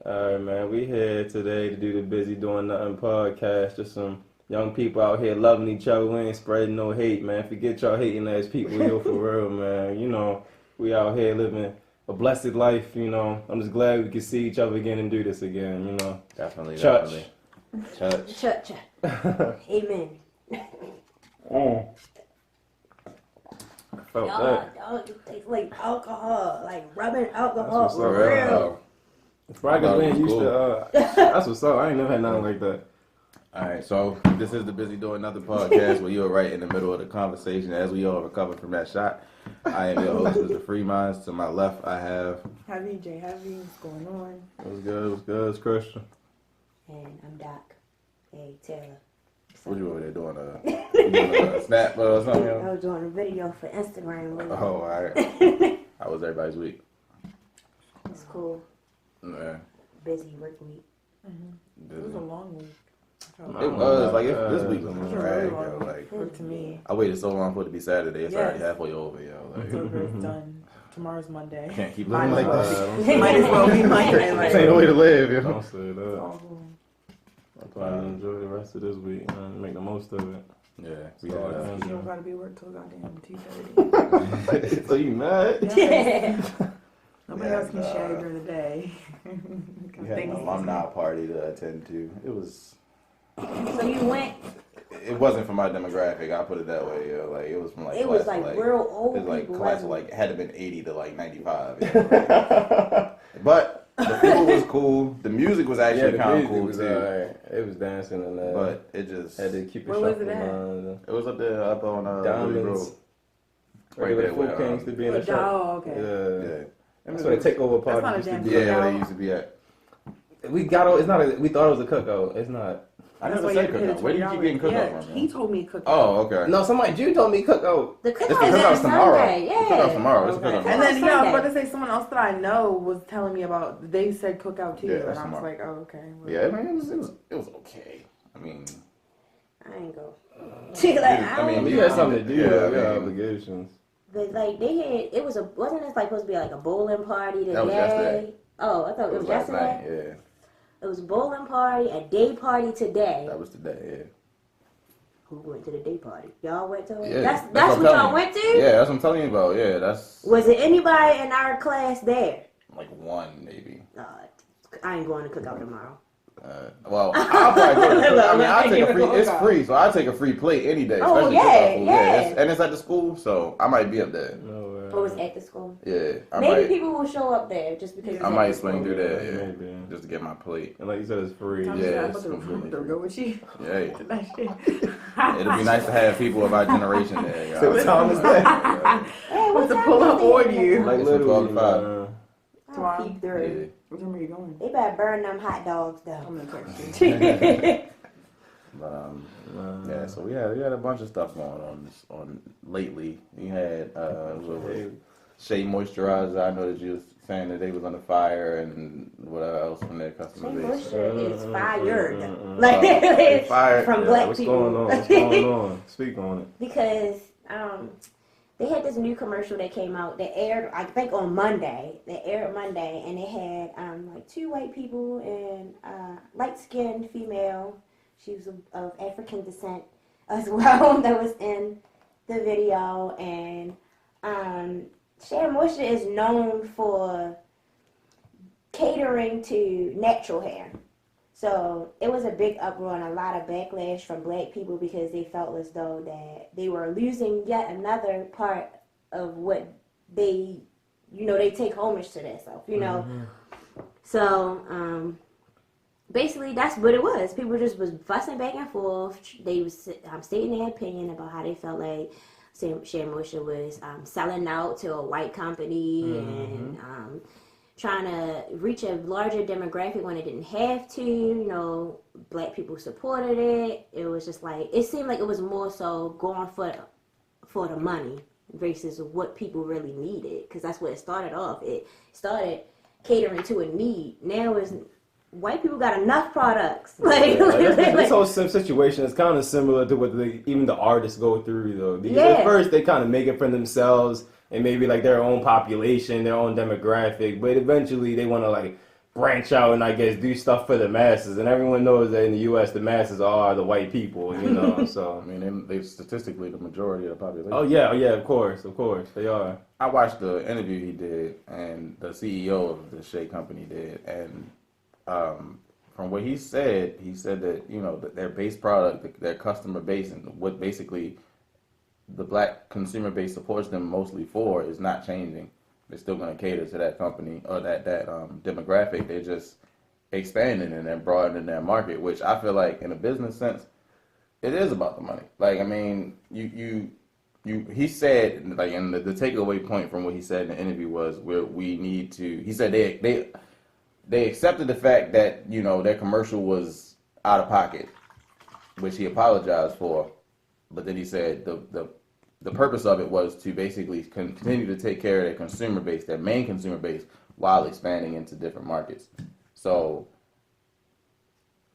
All right, man. We here today to do the Busy Doing Nothing podcast. Just some young people out here loving each other. We ain't spreading no hate, man. Forget y'all hating ass people, yo, for real, man. You know, we out here living a blessed life, you know. I'm just glad we can see each other again and do this again, you know. Definitely. Church. Amen. Felt that. Y'all taste like alcohol, like rubbing alcohol That's what's for up. real. It's probably because we ain't used to, that's what's up. I ain't never had nothing like that. Alright, so this is the Busy Doing Nothing podcast where you're right in the middle of the conversation as we all recover from that shot. I am your host, Mr. Freeminds. To my left, I have... Heavy, what's going on? What's good? It's Christian. And I'm Doc. Hey, Taylor. What you over there doing? You doing a snap or something? I was doing a video for Instagram. Oh, alright. How was everybody's week? It's cool. Yeah. Busy work week. Mm-hmm. It was a long week. It was like this week was a drag, really yo. Like Work to me. I waited so long for it to be Saturday. It's already Yes. halfway over, yo. Like October is done. Tomorrow's Monday. can't keep living like this. Might as well be Monday. This ain't the way to live, yo. Don't say It's that. all cool. I'm trying to enjoy the rest of this week and make the most of it. Yeah, we So, had You don't gotta be work till goddamn 2:30. So you mad? Nobody Yeah, else can share during the day. we had an alumni party to attend to. It was. So you went. It wasn't for my demographic. I put it that way. Yo. Like it was from like. It class was like to, real old It was like people. class wasn't like it? had to been 80 to like 95. Yeah. But the food was cool. The music was actually kind of cool was too. alright. It was dancing and that. But it just. had to keep it Where was shuffling. it at? It was up there up on Louis Diamonds. Road. Right Right there, there Food where, Kings to be in the shop. Oh, okay. Yeah. Yeah. That's where the takeover That's not party a used to damn be. Yeah, cookout. where they used to be at. We got it's not. We thought it was a cookout. It's not. I That's never why said you had to pay cookout. Where do you keep $20. getting cookout Yeah, from? he told me cookout. Oh, okay. No, somebody Jew told me cookout. The It's cookout the is cookout's on tomorrow. Sunday. The Yeah. cookout's tomorrow. It's the Okay. cookout And tomorrow. then, yeah, I was Sunday. about to say someone else that I know was telling me about, they said cookout too. Yeah, and that's I was tomorrow. like, oh, okay. Well, Yeah, I mean, it was okay. I mean, I ain't go. Like, I mean, You had something to do. Yeah, though. I You had mean- obligations. But like they had, it was a wasn't it like supposed to be like a bowling party today? That was yesterday. Oh, I thought it was last yesterday. night. Yeah, It was a bowling party, a day party today. that was today. Who went to the day party? Y'all went to it? Yeah, That's what what I'm y'all telling went you. to? Yeah, that's what I'm telling you about. Yeah, that's Was it anybody in our class there? like one maybe. I ain't going to cookout tomorrow. Well, I'll probably go to the cook. I mean, I'll take a free. It's free, so I'll take a free plate any day. Oh, Especially yeah, cookout food. yeah. And it's at the school, so I might be up there. No way. Or was it at the school? Yeah, Maybe people will show up there just because it's I at might the school. swing through there. Yeah, Maybe. just to get my plate. And like you said, it's free. I'm Yeah, just it's about completely to free. go with you. Yeah, That shit. it'll be nice to have people of our generation there. So what time is that? Hey, what to time pull is up it? on you. Like It's from 12 literally, to 5. man. I'll peep through. Yeah. What time are you going? They better burn them hot dogs I'm though. gonna text you. But yeah. So we had a bunch of stuff going on lately. We had Shea moisturizer. I know that you was saying that they was under fire and whatever else from their customer Shea base. Moisture is fired. They fired. From Yeah, black What's people. going on? What's going on? Speak on it. Because they had this new commercial that came out that aired, I think, on Monday. They aired Monday, and it had like two white people and light-skinned female. She was of African descent as well. That was in the video, and Shea Moisture is known for catering to natural hair. So it was a big uproar and a lot of backlash from black people because they felt as though that they were losing yet another part of what they take homage to themselves, So basically that's what it was. People just was fussing back and forth. They was stating their opinion about how they felt like Shea Moisture was selling out to a white company and trying to reach a larger demographic when it didn't have to. Black people supported it. It was just like, it seemed like it was more so going for the money versus what people really needed, because that's what it started off. It started catering to a need. Now it's white people got enough products. This whole situation is kind of similar to what even the artists go through, though. Because at first they kind of make it for themselves and maybe like their own population, their own demographic, but eventually they want to like branch out and I guess do stuff for the masses. And everyone knows that in the U.S. the masses are the white people, you know. So I mean, they statistically the majority of the population. oh yeah, of course, they are. I watched the interview he did, and the CEO of the Shea company did, and from what he said that that their base product, their customer base, and what basically the black consumer base supports them mostly for is not changing. They're still going to cater to that company or that demographic. They're just expanding and then broadening their market, which I feel like in a business sense, it is about the money. Like, I mean, he said, like, and the takeaway point from what he said in the interview was we need to. He said they accepted the fact that their commercial was out of pocket, which he apologized for, but then he said the purpose of it was to basically continue to take care of their consumer base, their main consumer base, while expanding into different markets. So,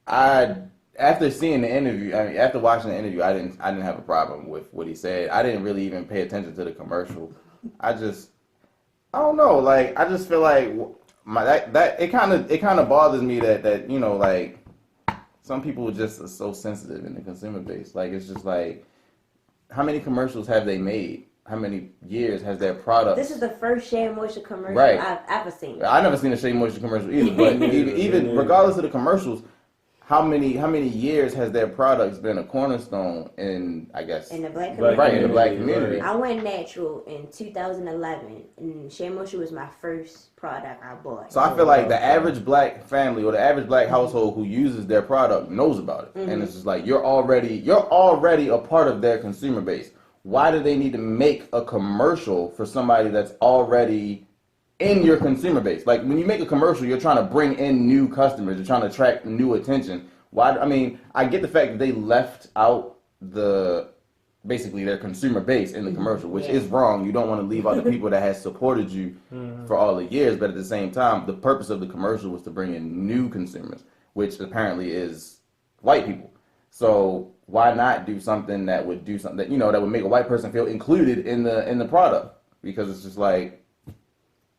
after seeing the interview, after watching the interview, I didn't have a problem with what he said. I didn't really even pay attention to the commercial. I don't know. Like, I just feel like it kind of bothers me that like some people just are so sensitive in the consumer base. Like, it's just like, how many commercials have they made? How many years has their product? This is the first Shea Moisture commercial Right. I've ever seen. I never seen a Shea Moisture commercial either. But even regardless of the commercials, how many years has their products been a cornerstone in, I guess, in the black community? Right, in the black community. I went natural in 2011, and Shea Moisture was my first product I bought. So I feel like the average black family or the average black household who uses their product knows about it, and it's just like you're already a part of their consumer base. Why do they need to make a commercial for somebody that's already in your consumer base? Like, when you make a commercial, you're trying to bring in new customers. You're trying to attract new attention. Why? I mean, I get the fact that they left out basically their consumer base in the commercial, which is wrong. You don't want to leave out the people that has supported you for all the years. But at the same time, the purpose of the commercial was to bring in new consumers, which apparently is white people. So why not do something that would do something that that would make a white person feel included in the product? Because it's just like.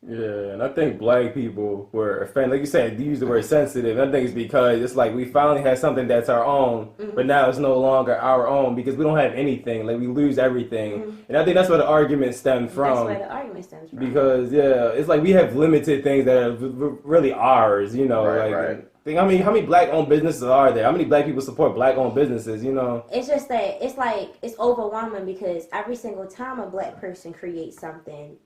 Yeah, and I think black people were offended. Like you said, you use the word sensitive. I think it's because it's like we finally had something that's our own, but now it's no longer our own because we don't have anything. Like, we lose everything. And I think that's where the argument stemmed from. That's where the argument stems from. Because, it's like we have limited things that are really ours, Right. Think how many black-owned businesses are there? How many black people support black-owned businesses, It's just that it's overwhelming because every single time a black person creates something,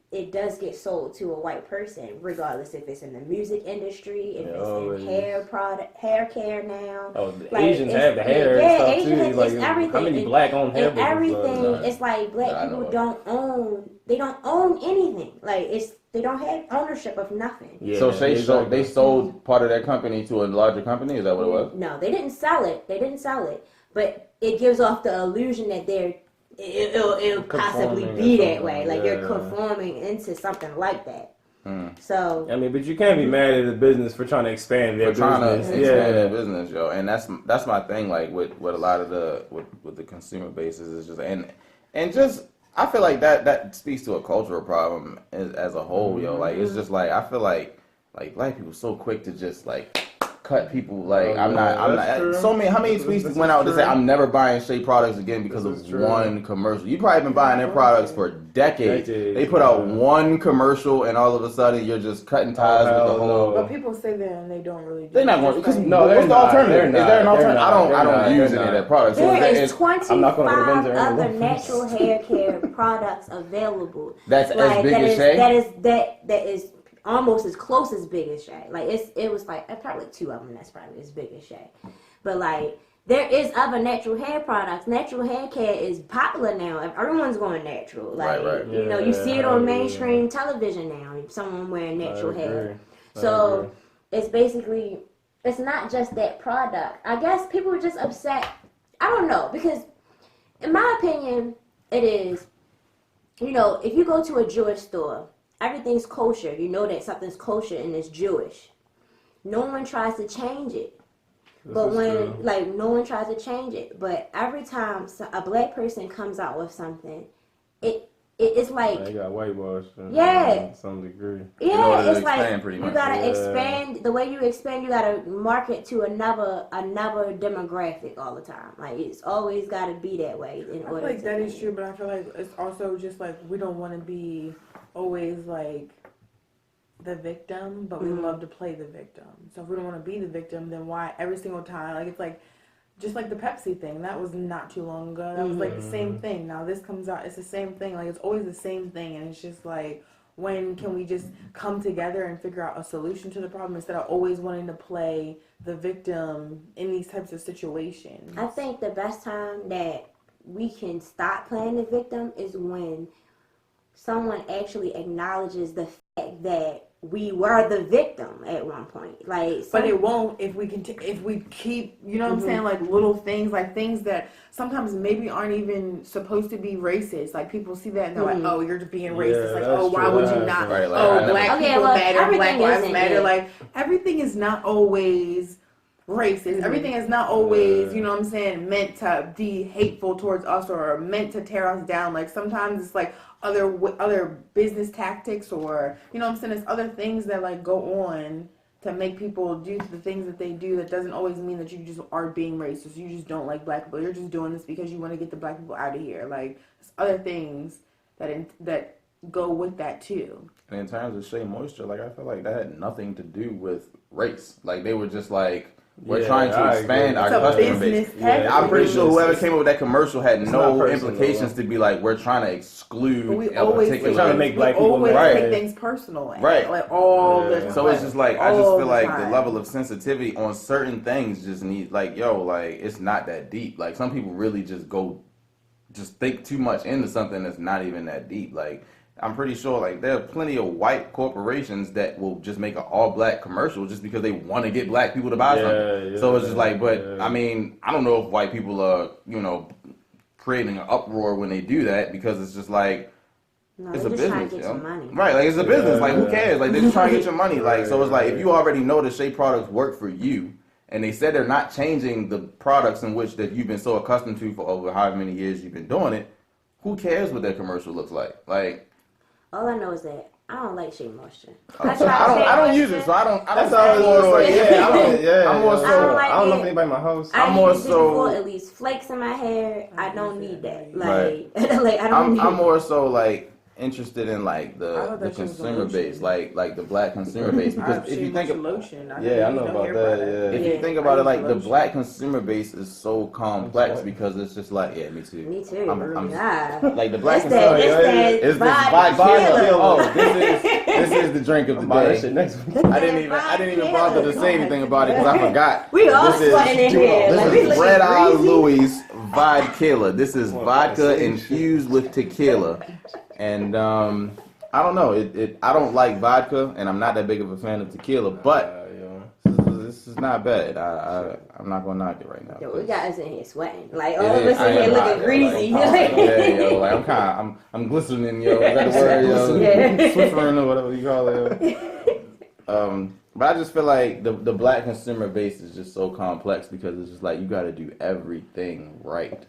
it does get sold to a white person, regardless if it's in the music industry, if it's in hair care now. Oh, the Asians have the hair and stuff too. It's everything. How many black-owned hair businesses? Everything. It's like black people don't own anything. Like, they don't have ownership of nothing. Yeah, So they sold part of their company to a larger company. Is that what it was? No, they didn't sell it. But it gives off the illusion that it'll possibly be that way. Like, you're conforming into something like that. So I mean, but you can't be mad at a business for trying to expand their business. Trying to expand their business, yo. And that's my thing. Like, with a lot of with the consumer bases is just and just I feel like that speaks to a cultural problem as a whole, yo. Like, it's just like I feel like black people so quick to just like cut people. Like, I'm not. So how many tweets went out to say I'm never buying Shea products again because of one commercial? You probably been buying their products for decades. They put out one commercial, and all of a sudden you're just cutting ties with the whole. But people say that, and they don't really. They're not going because what's the not. alternative? Is there an alternative? I don't use any of not. their products. So there is 25 I'm not gonna go to Windsor other anymore. natural hair care products available. That's as big as Shea? That is almost as close as big as Shea. Like, it was like probably two of them that's probably as big as Shea. But like, there is other natural hair products. Natural hair care is popular now. Everyone's going natural. Like, Right. you see it on mainstream television now. Someone wearing natural hair. So it's basically, it's not just that product. I guess people are just upset. I don't know, because in my opinion, it is, if you go to a Jewish store, everything's kosher. You know that something's kosher and it's Jewish. No one tries to change it. But no one tries to change it. But every time a black person comes out with something, it it's like They got whitewashed. Yeah. To some degree. yeah, it's like expand, pretty you much. gotta Yeah. expand. The way you expand, you gotta market to another demographic all the time. Like it's always gotta be that way in I order. feel like to that is win. true, but I feel like it's also just like we don't want to be always like the victim, but we love to play the victim. So if we don't want to be the victim, then why every single time? Like it's like just like the Pepsi thing. That was not too long ago. That was like the same thing. Now this comes out, it's the same thing. Like it's always the same thing, and it's just like, when can we just come together and figure out a solution to the problem instead of always wanting to play the victim in these types of situations? I think the best time that we can stop playing the victim is when someone actually acknowledges the fact that we were the victim at one point. Like, But it won't if we can if we keep, you know what I'm saying, like little things, like things that sometimes maybe aren't even supposed to be racist. Like people see that and they're like, oh, you're just being racist. Yeah, Like, that's oh, why true. would you That's not? right, like, Oh, black Okay, people well, matter, Black everything lives isn't, matter. yeah. Like everything is not always racist. Everything is not always, you know what I'm saying, meant to be hateful towards us or meant to tear us down. Like sometimes it's like other business tactics, or you know what I'm saying, there's other things that like go on to make people do the things that they do. That doesn't always mean that you just are being racist. You just don't like black people. You're just doing this because you want to get the black people out of here. Like there's other things that go with that too. And in terms of Shea Moisture, like I feel like that had nothing to do with race. Like they were just like, we're Yeah, trying to I expand agree. our It's a customer business base. tactic. I'm pretty sure whoever came up with that commercial had It's no not personal, implications though. to be like, we're trying to exclude But we a always particular. trying to make black people always mad. take things personal, Right. Like all the Yeah. time. So it's just like, I just All feel the like time. the level of sensitivity on certain things just need, like, yo, like, it's not that deep. Like, some people really just think too much into something that's not even that deep. Like, I'm pretty sure, like, there are plenty of white corporations that will just make an all-black commercial just because they want to get black people to buy something. Yeah, So it's just like, but, yeah. I mean, I don't know if white people are, creating an uproar when they do that, because it's just like, no, it's they're a just trying business, to get yo. some money. Right, like it's a business. Like who Yeah. cares? Like they're just trying to get your money. Like so, it's like if Right. you already know the Shea products work for you, and they said they're not changing the products in which that you've been so accustomed to for over however many years you've been doing it, who cares what that commercial looks like? Like All I know is that I don't like Shea Moisture. I don't use it, so I don't That's support all or it is. Yeah, I'm more I don't so like I don't know it. if anybody in my house. I I'm more use it so- before it leaves flakes in my hair. I don't need that. Right. Like I don't need I'm more so like interested in like I the thought that shit was a consumer base, lotion. like the black consumer base, because if you think of lotion, Yeah, I know about that. if Yeah. you think about it, like the lotion. black consumer base is so complex because it's just like, yeah, me too. Me too. I'm- Nah. Like the black It's consumer that, it's that is this vodka vodka. killer. Oh, this is the drink of the I'm buying that day. shit next week. I didn't even bother to say anything about it because I forgot. We all This is- sweating in here. Like, we This is looking Red Eye greasy. Louis Vodka. This is Well, vodka that's infused with tequila, and I don't know. I don't like vodka, and I'm not that big of a fan of tequila, but this is not bad. I'm not gonna knock it right now. Yo, we got us in here sweating. Like It all of is- us I in here ain't looking lying, greasy. Like, yeah, yo, like I'm glistening, yo. Is that the word, yo? Yeah. Swiffering or whatever you call it. Yo. But I just feel like the black consumer base is just so complex because it's just like you got to do everything right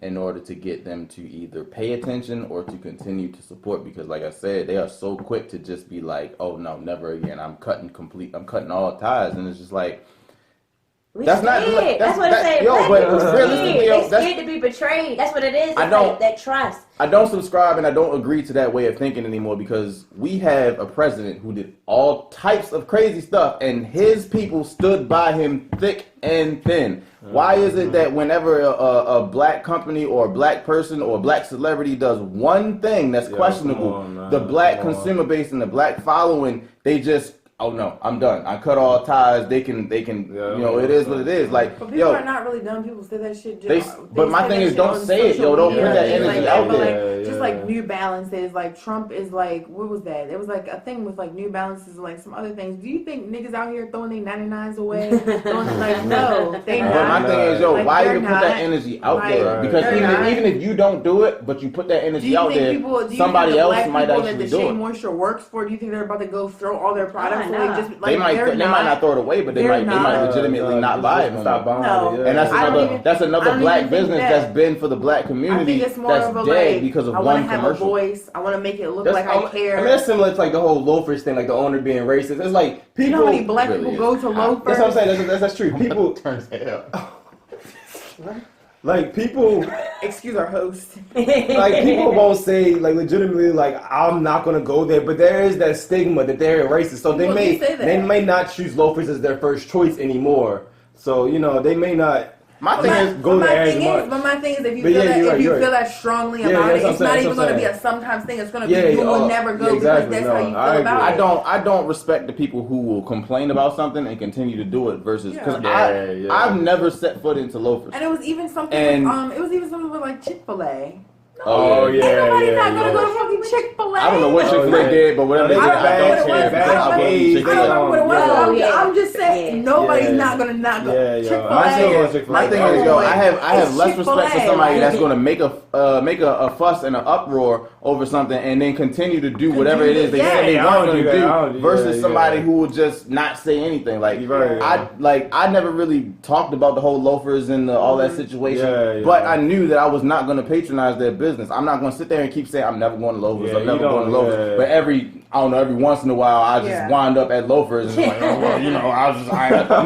in order to get them to either pay attention or to continue to support. Because like I said, they are so quick to just be like, oh no, never again. I'm cutting all ties, and it's just like. We That's not- scared. that's- That's what I'm saying. yo, Black but people scared. realistically, yo, They that's- scared to be betrayed. That's what it is. It's I don't- like that trust. I don't subscribe and I don't agree to that way of thinking anymore because we have a president who did all types of crazy stuff and his people stood by him thick and thin. Why is it that whenever a black company or a black person or a black celebrity does one thing that's questionable, come on, man. the black Come on. consumer base and the black following, they just, oh no, I'm done. I cut all ties. They can, Yeah, you know, it is what it is. Like, But people yo, are not really dumb. People say that shit. but my say thing that is, shit don't on say it, social yo. Don't media put that and energy like out but, there. Like, just like New Balances, like Trump is like, what was that? It was like a thing with like New Balances, and like some other things. Do you think niggas out here throwing their 99s away? Like, no, they But not. my thing is, yo, Like, why they're even put that not. energy out Like, there? Because they're even not. even if you don't do it, but you put that Do energy you out think there, people? Do you somebody think the else black might people that actually the do Shea it. Moisture works for? Do you think they're about to go throw all their products Oh, away? no. Just They like might not throw it away, but they they're might not. legitimately not buy it no Stop more. buying No. it. Yeah. And I don't even- that's I another don't black even think business that. that's been for the black community it's more that's of a, dead like, because of I want to have a voice. I want to make it look like I care. I mean, that's similar to like the whole loafers thing, like the owner being racist. It's like people. You know how many black people go to loafers? That's what I'm saying. That's true. People turns hell. Like people. Excuse our host. Like people won't say like legitimately like I'm not gonna go there, but there is that stigma that they're racist. So they may not choose loafers as their first choice anymore. So you know they may not. My thing is go there as much. But my thing is if you feel that strongly about it, it's not even going to be a sometimes thing. It's going to be you will never go because that's how you feel about it. I don't respect the people who will complain about something and continue to do it versus because I've never set foot into loafers. And it was even something with like Chick-fil-A. Oh yeah, ain't nobody not gonna go to fucking Chick-fil-A. I don't know what Chick-fil-A did, but whatever they did, I don't care. I don't remember what it was. I'm just saying, nobody's not gonna not go. Chick-fil-A. My thing is, yo, I have less respect for somebody that's gonna make a fuss and an uproar over something and then continue to do whatever it is they say they want to do versus somebody who will just not say anything. Like I never really talked about the whole loafers and all that situation, but I knew that I was not gonna patronize their business. I'm not going to sit there and keep saying I'm never going to Loafers. I'm never going to Loafers. But every once in a while, I just wind up at Loafers and like, oh, well, you know, I'm not going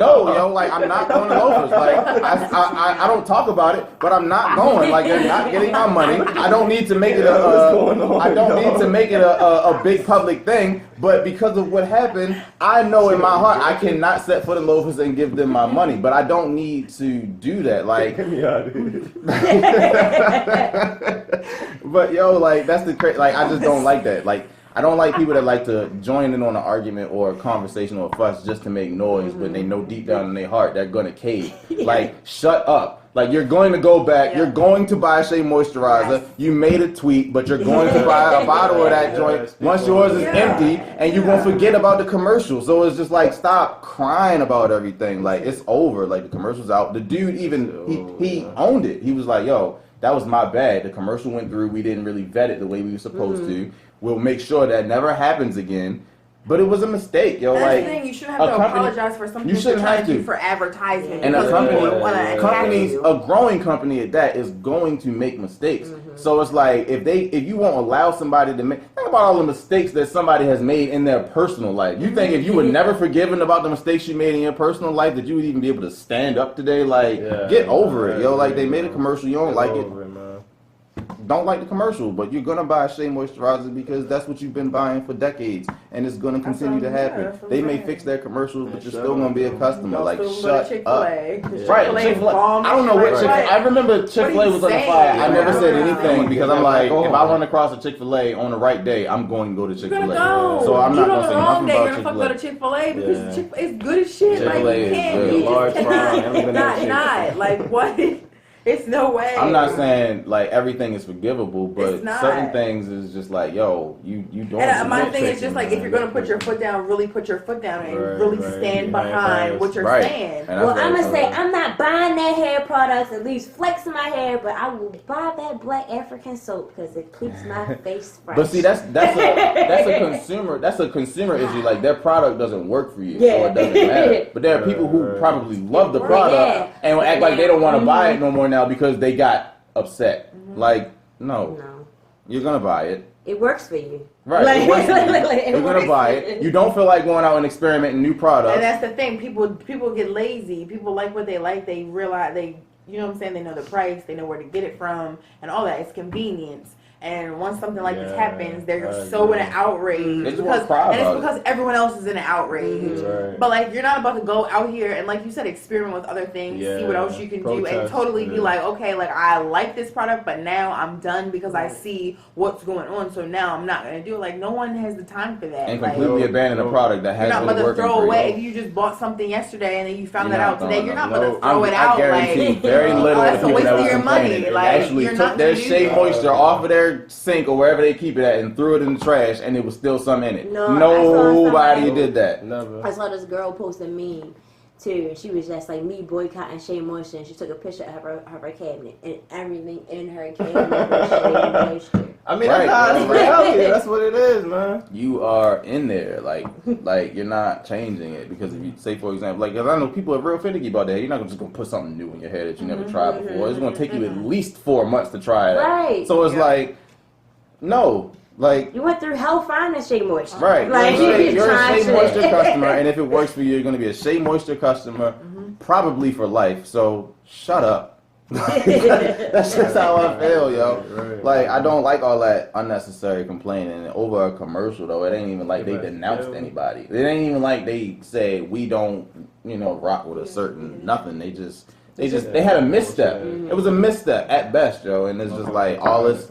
to Loafers. Like I don't talk about it, but I'm not going. Like they're not getting my money. I don't need to make it a big public thing. But because of what happened, I know in my heart I cannot set foot in Loafers and give them my money. But I don't need to do that. Like, but yo, like that's the crazy. Like I just don't like that. Like I don't like people that like to join in on an argument or a conversation or a fuss just to make noise, but they know deep down in their heart they're gonna cave. Like shut up. Like you're going to go back, you're going to buy a Shea moisturizer, you made a tweet, but you're going to buy a bottle of that joint once yours is empty and you're going to forget about the commercial. So it's just like, stop crying about everything. Like it's over, like the commercial's out. The dude even, he owned it. He was like, yo, that was my bad. The commercial went through, we didn't really vet it the way we were supposed to. We'll make sure that never happens again. But it was a mistake, yo. That's like the thing. You shouldn't have to apologize for something you're trying to do for advertisement. And a growing company at that is going to make mistakes. So it's like if you won't allow somebody to make, think about all the mistakes that somebody has made in their personal life. You think if you were never forgiven about the mistakes you made in your personal life, that you would even be able to stand up today? Like get over it, yo. Like they made a commercial, you don't like it. Don't like the commercial, but you're gonna buy a Shea moisturizer because that's what you've been buying for decades, and it's gonna continue to happen. They may fix their commercials, but you're still gonna be a customer. Like shut up. Right? Chick-fil-A. I don't know what Chick-fil-A. I remember Chick-fil-A was on the fire. I never said anything because I'm like, if I run across a Chick-fil-A on the right day, I'm going to go to Chick-fil-A. So I'm not gonna say nothing about Chick-fil-A. Go to Chick-fil-A because Chick-fil-A is good as shit. Chick-fil-A is large fry. Not like what. It's no way. I'm not saying like everything is forgivable, but certain things is just like, yo, you don't. And my thing is just like if you're gonna put your foot down, really put your foot down and really stand behind what you're saying. Well, I'm gonna say I'm not buying that hair products, at least flexing my hair, but I will buy that black African soap because it keeps my face fresh. But see, that's a consumer issue. Like their product doesn't work for you, so it doesn't matter. But there are people who probably love the product and will act like they don't want to buy it no more now because they got upset. Like, no, you're gonna buy it. It works for you. Right. It works for you. You're gonna buy it. You don't feel like going out and experimenting new products. And that's the thing. People get lazy. People like what they like. They realize you know what I'm saying? They know the price. They know where to get it from and all that. It's convenience. And once something like this happens, they're so in an outrage. It's because everyone else is in an outrage. But like, you're not about to go out here and, like you said, experiment with other things, see what else you can do, and totally be like, okay, like I like this product, but now I'm done because I see what's going on. So now I'm not gonna do it. Like no one has the time for that. And completely abandon a product that has been working. You're not about to throw away. If you just bought something yesterday and then you found that out today, you're not about to throw it out. I guarantee very little of the people that was complaining actually took their Shea moisture off of their sink or wherever they keep it at and threw it in the trash and it was still some in it. Nobody did that. Never. I saw this girl post a meme too, and she was just like me boycotting Shea Moisture, and she took a picture of her cabinet and everything in her cabinet was Shea Moisture. I mean, that's reality. That's what it is, man. You are in there, like you're not changing it because if you say, for example, like, cause I know people are real finicky about that. You're not just gonna put something new in your head that you never tried before. It's gonna take you at least 4 months to try it. Right. So it's like, No. Like, you went through hell finding Shea Moisture. right. Like, you're a trying Shea to- Moisture customer, and if it works for you, you're going to be a Shea Moisture customer, probably for life. So, shut up. That's just how I feel, yo. Right. Like, I don't like all that unnecessary complaining over a commercial, though. It ain't even like they denounced anybody. It ain't even like they say we don't, rock with a certain nothing. They had a misstep. It was a misstep at best, yo. And it's just like all this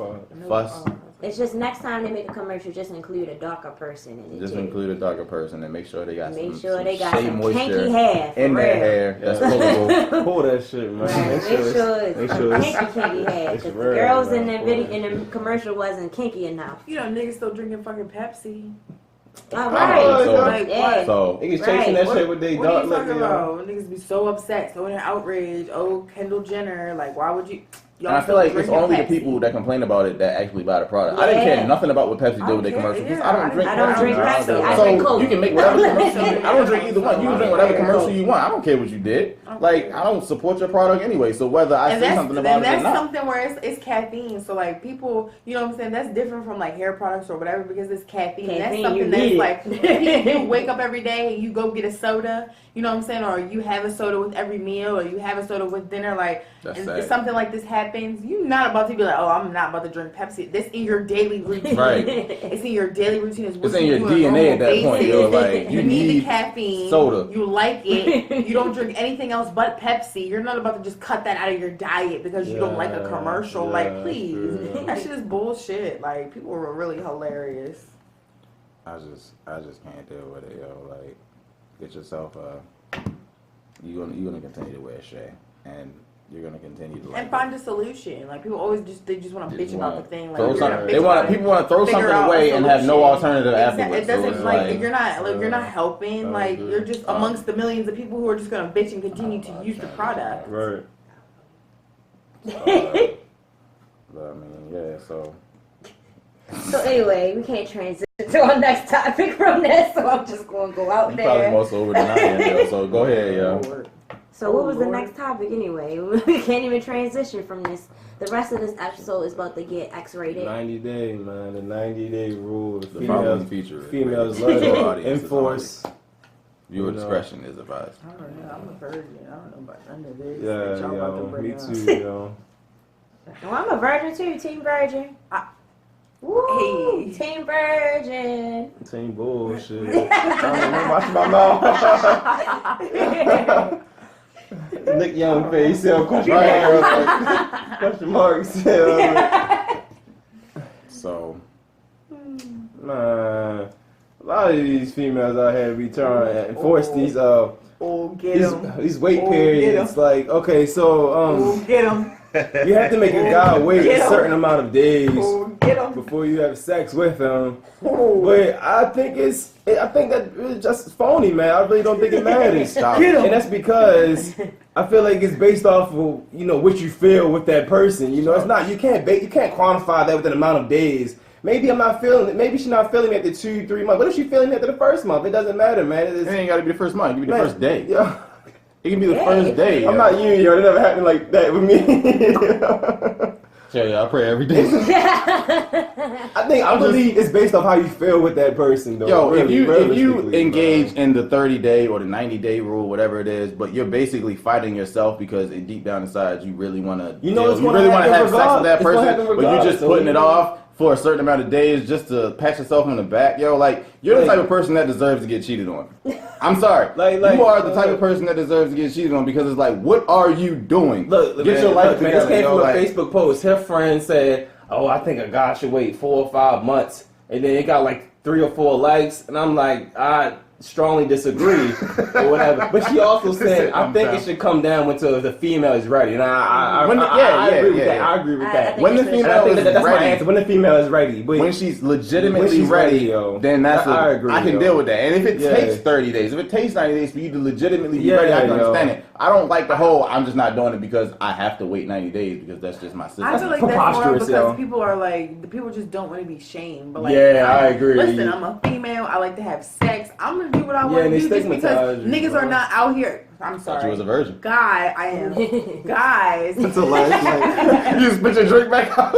fuss. It's just next time they make a commercial, just include a darker person in it. Just too. include a darker person and make sure they got Make some sure they got Shea some Moisture kinky hair. in their hair. That's pullable. Pull that shit, man. Right. Make sure it's kinky hair. it's Because the real, girls man. in the video in the commercial wasn't kinky enough. Niggas still drinking fucking Pepsi. All Oh, right. so- Like, Yeah. So Niggas chasing that Right. shit with they What are dark you look, talking yo. about? Niggas be so upset, so in outrage. Oh, Kendall Jenner. Like, why would you? and I feel like it's only the people that complain about it that actually buy the product. I didn't care Yeah. nothing about what Pepsi I did with their don't commercial because care. I don't drink I don't drink Pepsi. I so drink Coke. you can make whatever commercial. I don't drink either one. You can drink whatever commercial you want. I don't care what you did. Like, I don't support your product anyway. So whether I say something about it or that's not. something where it's caffeine. So like people, you know what I'm saying? That's different from like hair products or whatever because it's caffeine. That's Caffeine, something you that's need like it. you wake up every day and you go get a soda. You know what I'm saying? Or you have a soda with every meal, or you have a soda with dinner. Like, That's if sad. something like this happens, you're not about to be like, oh, I'm not about to drink Pepsi. This in your daily routine. Right. It's in your daily routine. It's It's in your DNA at that point, yo. Like, you need the caffeine. soda. You like it. You don't drink anything else but Pepsi. You're not about to just cut that out of your diet because you don't like a commercial. Yeah, Like, please. true. That shit is bullshit. Like, people were really hilarious. I just can't deal with it, yo. Like, get yourself you're gonna continue to wear Shea, and you're gonna continue to like And find a solution. Like, people always just want to bitch about the thing. Like, throw you're something, gonna they bitch want about it. people want to throw Figure something out away a and have no solution. alternative afterwards. It doesn't so it's like you're not helping. I Like, agree. you're just amongst the millions of people who are just gonna bitch and continue to use the product. Right. But I mean, yeah. So So anyway, we can't transition to our next topic from this, so I'm just going to go out you probably there. more sober than I am, yo. So go ahead, yo. So what was the next topic anyway? We can't even transition from this. The rest of this episode is about to get X-rated. 90 day, man. The 90-day rule. The following feature is females rated. love Audience is enforce. Viewer discretion is advised. I don't know. I'm a virgin. I don't know about none of this. Yeah, that y'all about to yo, bring me up. too, yo. Oh, I'm a virgin too, Team Virgin. Woo, Hey. Team Virgin. Team bullshit. I don't know, watch my mouth. Nick Young face, yo, question mark. Question marks, yo. So Man, a lot of these females out here be trying to enforce these Get 'em. these wait Oh, periods. get 'em. Like, okay, so Get them. you have to make a guy wait Get a 'em. certain amount of days Get them. before you have sex with him. But I think that it's just phony, man. I really don't think it matters. Stop. And that's because I feel like it's based off of what you feel with that person. It's not you can't quantify that with an amount of days. Maybe I'm not feeling it. Maybe she's not feeling it after 2-3 months. What if she's feeling it after the first month? It doesn't matter, man. it ain't got to be the first month. It can be the first day. Yeah. It can be the first day. I'm not you, yo. It never happened like that with me. Yeah, I pray every day. I believe it's based off how you feel with that person, though. Yo, if you realistically, engage in the 30-day or the 90-day rule, whatever it is, but you're basically fighting yourself because deep down inside you really want to, You know it's you gonna really want to happen have sex with that regardless. It's gonna person, happen but you're regardless, just so putting you it know. off for a certain amount of days just to pat yourself on the back. Yo, like you're the type of person that deserves to get cheated on. I'm sorry, Like, you are the type of person that deserves to get cheated on because it's like, what are you doing? Look, get man, your life look, man, together. this came yo, from a like, Facebook post. Her friend said, "Oh, I think a guy should wait 4 or 5 months," and then it got like 3 or 4 likes, and I'm like, I strongly disagree or whatever. But she also said, I think it should come down until the female is ready, and I agree with that. I agree with that. When the it's- female I think is that's my ready, answer. When the female is ready, but when she's legitimately when she's ready, ready, yo. then that's I agree, I can yo. deal with that. And if it Yeah. takes 30 days, if it takes 90 days for you to legitimately be Yeah, ready, I can yo. understand it. I don't like the whole I'm just not doing it because I have to wait 90 days because that's just my system. I feel like that's more preposterous, because yo. people are like, the people just don't want to be shamed. But like, Yeah, I agree. Listen, I'm a female. I like to have sex. I'm to do what I want to do just because niggas are not out here. I'm sorry. Thought you was a virgin. I am. Guys. That's a last night. You just put your drink back out.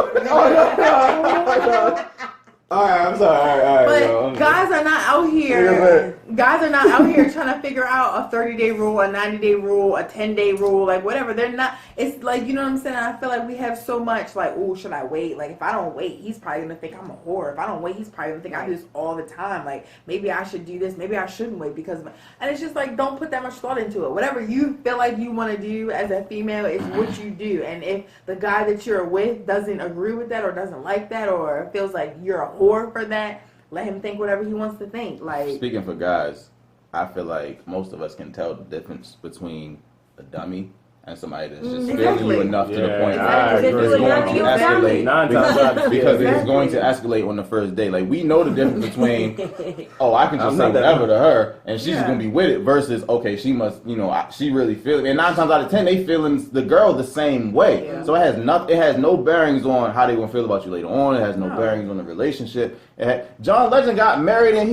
All right, I'm sorry. All right, but guys are not out here. Guys are not out here trying to figure out a 30-day rule, a 90-day rule, a 10-day rule, like whatever. They're not. It's like, you know what I'm saying. I feel like we have so much like, oh, should I wait? Like if I don't wait, he's probably gonna think I'm a whore. If I don't wait, he's probably gonna think I do this all the time. Like maybe I should do this. Maybe I shouldn't wait because. And it's just like, don't put that much thought into it. Whatever you feel like you want to do as a female is what you do. And if the guy that you're with doesn't agree with that or doesn't like that or feels like you're a whore for that, let him think whatever he wants to think. Like speaking for guys, I feel like most of us can tell the difference between a dummy and somebody that's just feeling you enough to the point that it's going to escalate. Because it's going to escalate on the first day. Like, we know the difference between, I can just say whatever to her, and she's just going to be with it, versus, okay, she must, she really feel it. And 9 times out of 10, they feeling the girl the same way. Yeah. So it has no bearings on how they going to feel about you later on. It has no bearings on the relationship. John Legend got married, and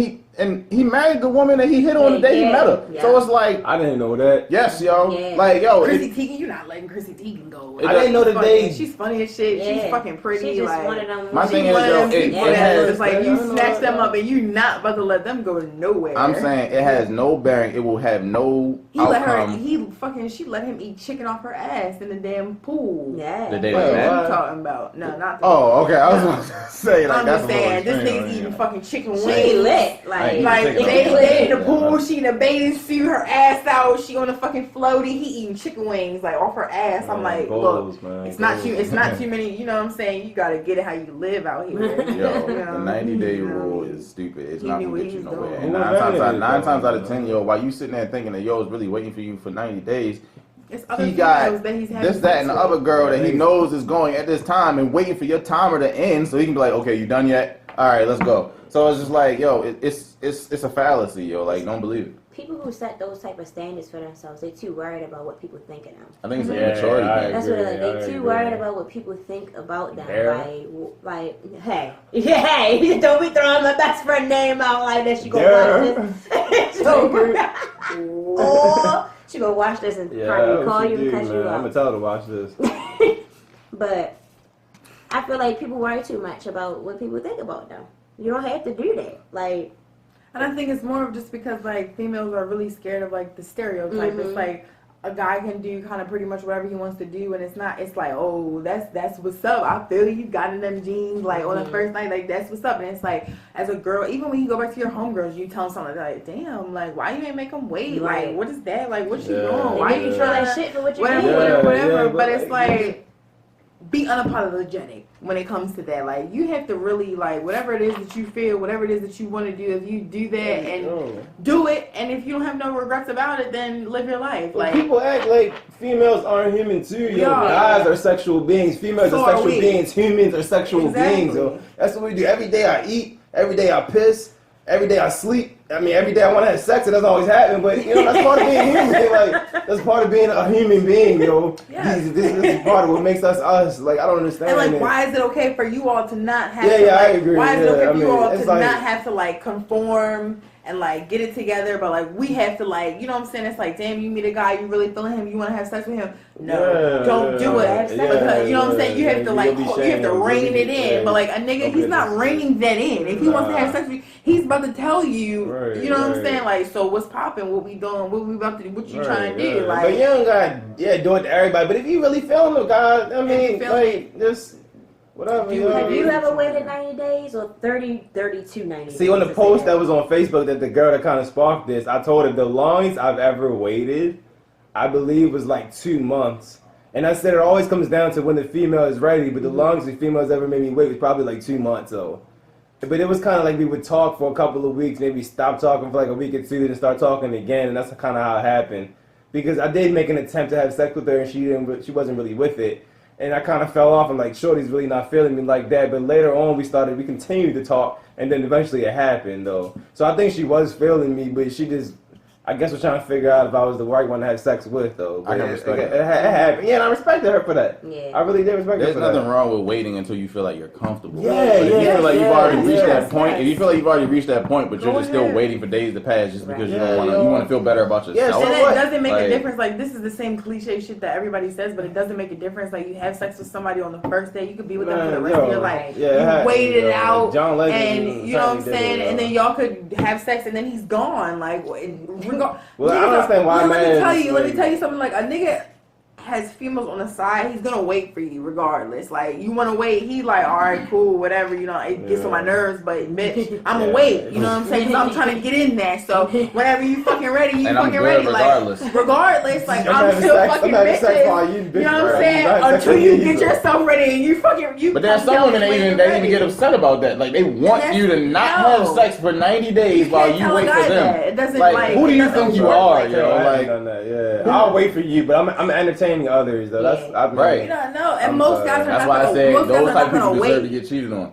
he married the woman that he hit on the day he met her. Yeah. So it's like, I didn't know that. Yes, yo. Yeah. Like, yo. Chrissy Teigen, you're not letting Chrissy Teigen go. I didn't know the day. She's funny as shit. Yeah. She's fucking pretty. She's just like, one of them. My thing is, yo, it has. It's like, you snatch them up and you not about to let them go nowhere. I'm saying it has no bearing. It will have no outcome. She let him eat chicken off her ass in the damn pool. Yeah. The day what that are you talking about? No, not the okay. I was going to say, like, I'm that's just saying, this nigga's eating fucking chicken wings. She lit. Like they in the pool, she in a bathing suit, her ass out, she on a fucking floaty, he eating chicken wings like off her ass. I'm like, look, it's not too many, you know what I'm saying? You gotta get it how you live out here. Yo, the 90-day rule is stupid. It's not gonna get you nowhere. And 9 times out of 10, yo, while you sitting there thinking that yo is really waiting for you for 90 days, he got this, that, and the other girl that he knows is going at this time and waiting for your timer to end so he can be like, okay, you done yet? All right, let's go. So it's just like, yo, it's a fallacy, yo. Like, don't believe it. People who set those type of standards for themselves, they're too worried about what people think of them. I think it's a maturity thing. That's what they're too worried about what people think about them. Like, hey, don't be throwing my best friend name out like that. She gonna watch this. Or she gonna watch this and probably call you and cut you up. I'm gonna tell her to watch this. But I feel like people worry too much about what people think about them. You don't have to do that. Like, and I think it's more of just because like females are really scared of like the stereotype. It's like a guy can do kind of pretty much whatever he wants to do, and it's like, oh, that's what's up. I feel you got in them jeans like on the first night, like that's what's up. And it's like, as a girl, even when you go back to your homegirls, you tell them something like, damn, like why you ain't make them wait? Right. Like what is that? Like what you doing? Why you trying that shit for what you whatever. But it's like, be unapologetic when it comes to that. Like, you have to really, like, whatever it is that you feel, whatever it is that you want to do, if you do that and do it, and if you don't have no regrets about it, then live your life. Like, people act like females aren't human too. Yo, guys are sexual beings. Females are sexual beings. Humans are sexual beings. Yo. That's what we do. Every day I eat. Every day I piss. Every day I sleep. I mean, every day I want to have sex. It doesn't always happen, but that's part of being human. Like, that's part of being a human being, yo. This is part of what makes us us. Like, I don't understand. And like, why is it okay for you all to not have? I agree. Why is it okay for you all to not have to like conform and like get it together? But like, we have to like, you know what I'm saying? It's like, damn, you meet a guy, you really feeling him, you want to have sex with him. No, don't do it. Because, you know what I'm saying? You have to like, you have to rein it in. But like a nigga, he's not reining that in. If he wants to have sex with you, he's about to tell you. You know what I'm saying? Like, so what's popping? What we doing? What we about to do? What you trying to do? Like, but you don't got do it to everybody. But if you really feeling the guy, I mean, like, just whatever. Have you ever waited 90 days or 32 90 days? See, on the post that was on Facebook, that the girl that kind of sparked this, I told her the longest I've ever waited, I believe, was like 2 months. And I said it always comes down to when the female is ready, but the longest the female's ever made me wait was probably like 2 months, though. But it was kind of like we would talk for a couple of weeks, maybe stop talking for like a week or two, then start talking again, and that's kind of how it happened. Because I did make an attempt to have sex with her, and she wasn't really with it. And I kind of fell off. I'm like, shorty's really not feeling me like that. But later on, we continued to talk, and then eventually it happened, though. So I think she was feeling me, but I guess we're trying to figure out if I was the right one to have sex with, though. I can But respect it it. happened. Yeah, and I respected her for that. Yeah. I really did respect her There's for nothing that. wrong with waiting until you feel like you're comfortable. Yeah, But if you yeah, feel like you've yeah, already reached yes, that point, if you feel like you've already reached that point, but you're Go just still ahead. waiting for days to pass just because Yeah, you want to feel better about Yeah, yourself. so And what? it doesn't make Like- a difference. Like, this is the same cliche shit that everybody says, but it doesn't make a difference. Like, you have sex with somebody on the first day, you could be with them for the rest of your life. Yeah, it You happened, waited it out, John Legend and you know what I'm saying, and then y'all could have sex, and then he's gone. Like, Well, I don't understand why let me man tell is you. Let me like- tell you something. Like, a nigga has females on the side, he's gonna wait for you regardless. Like, you want to wait, he like, all right, cool, whatever. You know, it gets on my nerves, but bitch, I'm gonna wait. You know what I'm saying? 'Cause I'm trying to get in there. So whenever you fucking ready, you And I'm fucking good ready. regardless. Like, regardless, like I'm I'm having still sex- fucking I'm having sex bitches. while you You bitches know what I'm are- saying? you having sex Until with you me, get so. yourself ready and you fucking But there's come some women tell me that when even you're they even ready. get upset about that. Like they want that's- you to not no. have sex for 90 days You while can't you tell a wait guy for them. that. It doesn't, Like, like, who do it you doesn't think you work are, like yo? that. I haven't Like, done that. Yeah, I'll wait for you, but I'm entertaining others though. That's Yeah. I mean, Right. You don't know, and I'm most sorry. guys are that's not why I gonna. said Most guys those are type not of people gonna deserve wait. to get cheated on.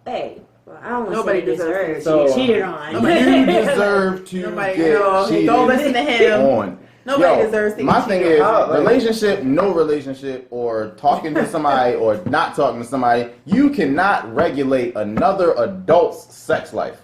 Hey, well, I don't want to Nobody say they deserves deserve to to So- get cheated on. You deserve to Nobody, get no, cheated don't listen to him. on. Nobody Yo, deserves to my get thing cheated is, on. Like- relationship, no relationship, or talking to somebody or not talking to somebody, you cannot regulate another adult's sex life.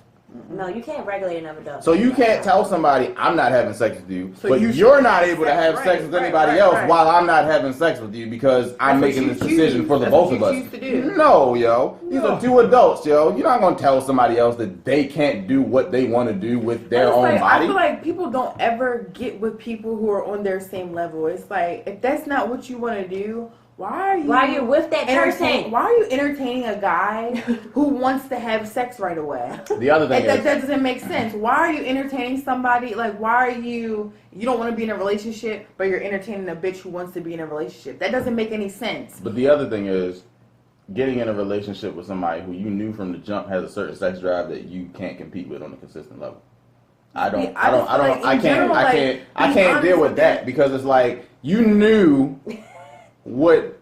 No, you can't regulate another dog. So you can't tell somebody I'm not having sex with you, So but you you're should not have able to sex, have right, sex with right, anybody right, else right. while I'm not having sex with you because I'm That's making what this you decision choose. for the That's both what of you us. choose to do. No, yo. These are two adults, yo. You're not gonna tell somebody else that they can't do what they want to do with their It's own like, body. I feel like people don't ever get with people who are on their same level. It's like, if that's not what you want to do, why are you with that person? Why are you entertaining a guy who wants to have sex right away? The other thing That is, doesn't make sense. Why are you entertaining somebody? Like, why are you don't want to be in a relationship, but you're entertaining a bitch who wants to be in a relationship? That doesn't make any sense. but the other thing is, getting in a relationship with somebody who you knew from the jump has a certain sex drive that you can't compete with on a consistent level. I can't deal with that because it's like you knew what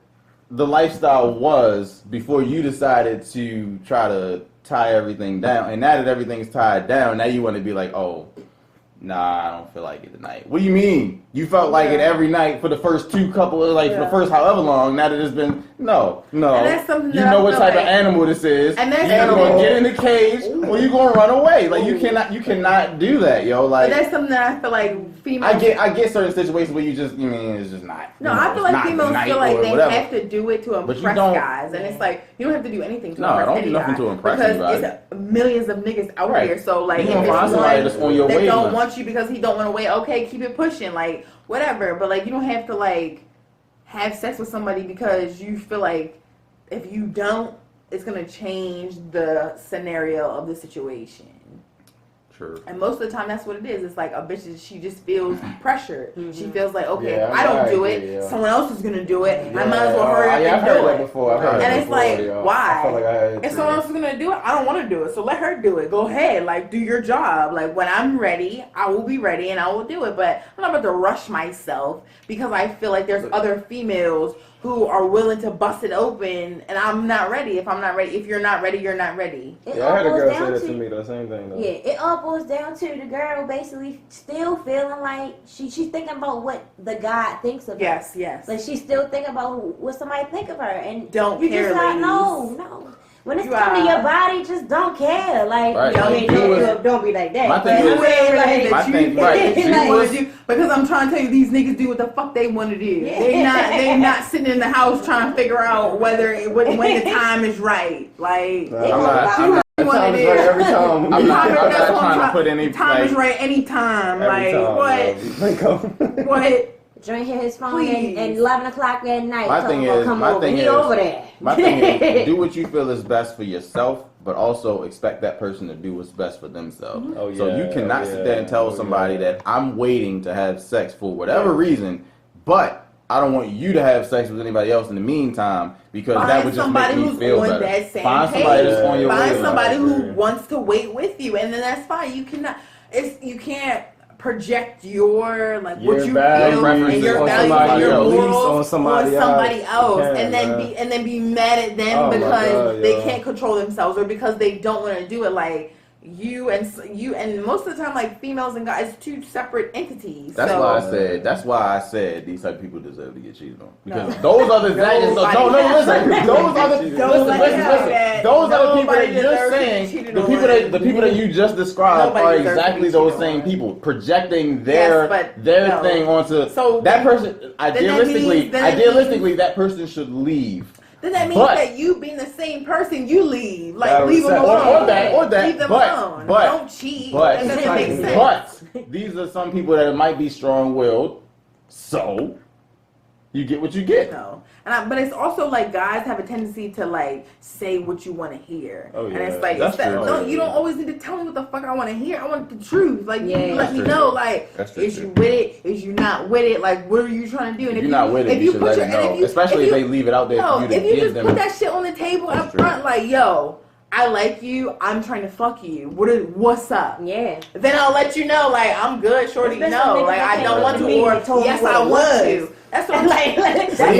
the lifestyle was before you decided to try to tie everything down, and now that everything's tied down, now you want to be like, oh, nah, I don't feel like it tonight. What do you mean? You felt like it every night for the first two couple of, like, for the first however long, now that it's been, no. And that's something You that know I what feel type like- of animal this is. And that's You're either something- going to get in the cage or you're going to run away. Like, you cannot do that, yo. But Like, that's something that I feel like females. I get certain situations where you just, it's just not. No, you know, I feel it's like not females tonight feel like or they whatever. have to do it to But you impress don't- guys, and it's like you don't have to do anything to No, impress don't do any nothing guy to impress because anybody. it's millions of niggas out Right. here. So like, You if gonna it's find somebody one that's on your that don't wavelength. want you because he don't want to wait, okay, keep it pushing, like whatever. But like, you don't have to like have sex with somebody because you feel like if you don't, it's gonna change the scenario of the situation. True. And most of the time, that's what it is. It's like a bitch, she just feels pressured. She feels like, okay, Yeah, if I don't do I it, agree, yeah. someone else is going to do it. I might as well hurry up I've and heard do that it. before. I've heard And that it's before, like, yo. why? I feel like I had If someone else is going to do it, I don't want to do it. So let her do it. Go ahead. Like, do your job. Like, when I'm ready, I will be ready and I will do it. But I'm not about to rush myself because I feel like there's other females who are willing to bust it open and I'm not ready. If I'm not ready, if you're not ready, you're not ready. It Yeah, I heard a all girl boils say down that to me though. Same thing though. Yeah, it all boils down to the girl basically still feeling like she's thinking about what the guy thinks of her. Yes, yes. Like she's still thinking about what somebody think of her, and Don't you care, just like ladies. no. When it's You come to are- your body, just don't care. Like Right. don't be like that. My thing But is- I'm saying, like, My thing, right. You Like- wanna do, because I'm trying to tell you, these niggas do what the fuck they want to do. Yeah. They not sitting in the house trying to figure out when the time is right. Like Nah, They I'm gonna not- fuck I'm you not- up. The time is right every time. I'm not That's what I'm trying to put any, time is like, right anytime. Every Like time, what? What? Join his phone Please. and 11 o'clock at night. My tell thing him to is- come my over. thing He is- over there. My thing is, do what you feel is best for yourself, but also expect that person to do what's best for themselves. Oh, So you yeah, cannot sit there and tell oh, somebody yeah. that I'm waiting to have sex for whatever reason, but I don't want you to have sex with anybody else in the meantime because that Find would just somebody make me who's feel on better. that same Find page. somebody that's on your Find wavelength. somebody who agree. wants to wait with you, and then that's fine. You cannot. You can't project your like what Your you values feel and your on values somebody and your else. morals On somebody else, else. You and can't, then be mad at them Oh my because God, they yo. can't control themselves or because they don't want to do it. Like you and most of the time, like, females and guys, two separate entities. That's so, why I said these type of people deserve to get cheated on. Because No. those are the listen. Those are the people that you're saying. The people that you just described are exactly those same people projecting their thing onto that person. Idealistically, that person should leave. Then that means that you being the same person, you leave. Like, leave them alone. Or that. Leave them alone. Don't cheat. That doesn't make sense. But these are some people that might be strong-willed, so you get what you get. No. But it's also like guys have a tendency to like say what you want to hear. Oh, yeah. And it's like, you don't always need to tell me what the fuck I want to hear. I want the truth. Like, you let me know, like, is you with it? Is you not with it? Like, what are you trying to do? And if you're not with it, you should let them know. Especially if they leave it out there for you to give them. If you just put that shit on the table up front, like, yo, I like you. I'm trying to fuck you. What's up? Yeah. Then I'll let you know. Like, I'm good, shorty. No, like, I don't want to. Or yes, I want to. That's what I'm like. But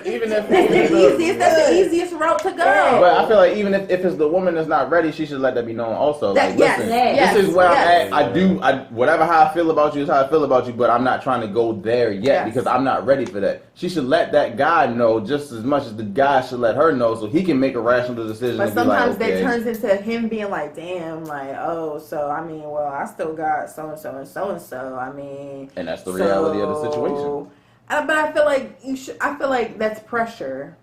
even if that's the easiest route to go. But I feel like even if it's the woman that's not ready, she should let that be known also. Like, listen, this is where I'm at. Whatever how I feel about you is how I feel about you, but I'm not trying to go there yet because I'm not ready for that. She should let that guy know just as much as the guy should let her know, so he can make a rational decision. But sometimes that turns into him being like, damn, like, oh, so I mean, well, I still got so and so and so and so. I mean, and that's the reality of the situation. But I feel like I feel like that's pressure.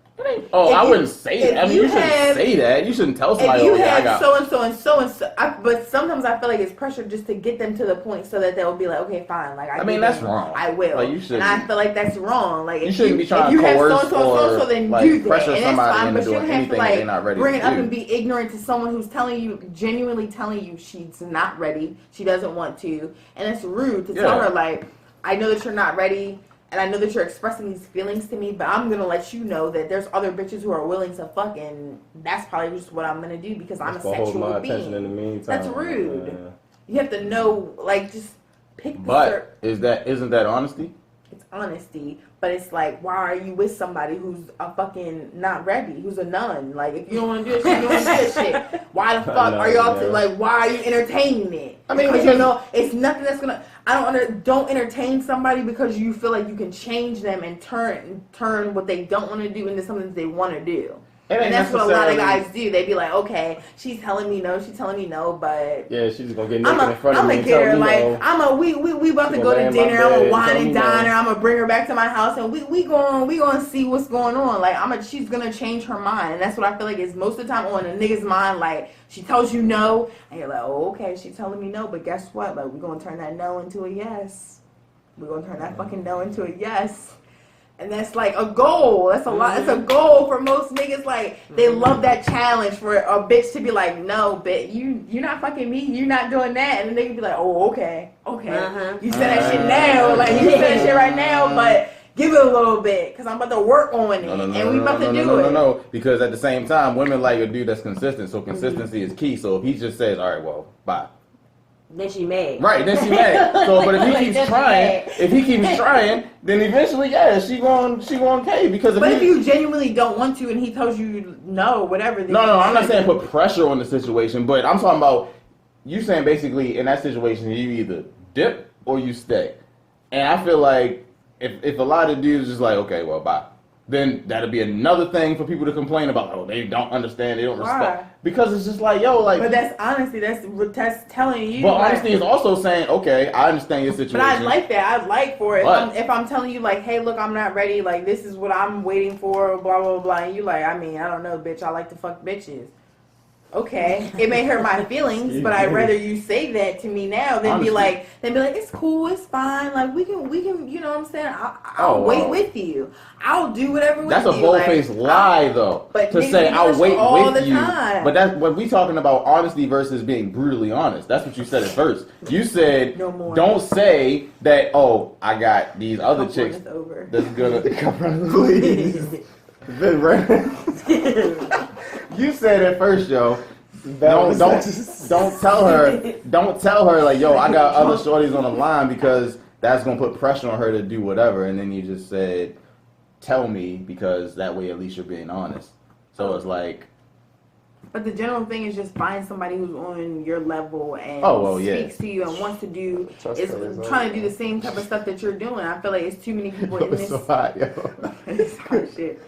I wouldn't say that. I mean, you shouldn't say that. You shouldn't tell somebody. If you have so and so and so and so, but sometimes I feel like it's pressure just to get them to the point so that they'll be like, okay, fine. Like I mean, that's wrong. I will. Like, you shouldn't. And I feel like that's wrong. Like you shouldn't be trying to coerce or then like do pressure that. somebody into But you doing don't have anything to that they're not ready to do. bring it up and be ignorant to someone who's genuinely telling you she's not ready, she doesn't want to, and it's rude to tell her like, I know that you're not ready. And I know that you're expressing these feelings to me, but I'm going to let you know that there's other bitches who are willing to fuck, and that's probably just what I'm going to do because I'm a sexual being. In the meantime, that's rude. You have to know, like, just pick the But isn't that honesty? It's honesty, but it's like, why are you with somebody who's a fucking not ready, who's a nun? Like, if you don't want to do this shit, you don't want to do this shit. Why the fuck are y'all, like, why are you entertaining it? I mean, because you know, it's nothing that's going to... don't entertain somebody because you feel like you can change them and turn what they don't want to do into something that they want to do. And that's what a lot of guys do. They be like, okay, she's telling me no, but yeah, she's gonna get naked in front of me. I'm gonna get her like we about to go to dinner. I'm gonna wine and dine her. I'm gonna bring her back to my house and we gonna see what's going on. Like she's gonna change her mind. And that's what I feel like is most of the time on a nigga's mind. Like she tells you no, and you're like, oh okay, she's telling me no, but guess what? Like we're gonna turn that no into a yes. We're gonna turn that fucking no into a yes. And that's like a goal. That's a lot. It's a goal for most niggas. Like they love that challenge for a bitch to be like, no, bitch, you're not fucking me. You're not doing that. And the nigga be like, oh, okay. You said that shit now. Like you said that shit right now, but give it a little bit because I'm about to work on it, and we about to do it. No, because at the same time, women like a dude that's consistent. So consistency is key. So if he just says, all right, well, bye. Then she mad. Right, then she mad. So, but if he keeps trying, then eventually, she going cave because. If you genuinely don't want to, and he tells you no, whatever. No, I'm not saying put pressure on the situation, but I'm talking about you saying basically in that situation you either dip or you stay, and I feel like if a lot of dudes just like okay, well, bye. Then that'll be another thing for people to complain about. Oh, they don't understand. They don't respect. Because it's just like, yo, like. But that's honesty. That's telling you. But honesty is also saying, okay, I understand your situation. But I like that. I'd like for it. If I'm telling you, like, hey, look, I'm not ready. Like, this is what I'm waiting for, blah, blah, blah. And you like, I mean, I don't know, bitch. I like to fuck bitches. Okay, it may hurt my feelings, but I'd rather you say that to me now than be like, it's cool, it's fine, like we can, you know what I'm saying? I'll wait with you. I'll do whatever with you. That's a bold-faced lie, though. But to say I'll wait with you. Time. But that's what we talking about: honesty versus being brutally honest. That's what you said at first. You said, don't say that. Oh, I got these other chicks that's gonna come on, please. You said at first, yo. Don't tell her like, yo, I got other shorties on the line because that's gonna put pressure on her to do whatever. And then you just said, tell me because that way at least you're being honest. So it's like, But the general thing is just find somebody who's on your level and speaks to you and wants to do trying to do the same type of stuff that you're doing. I feel like it's too many people in this. So hot, yo. It's hot shit.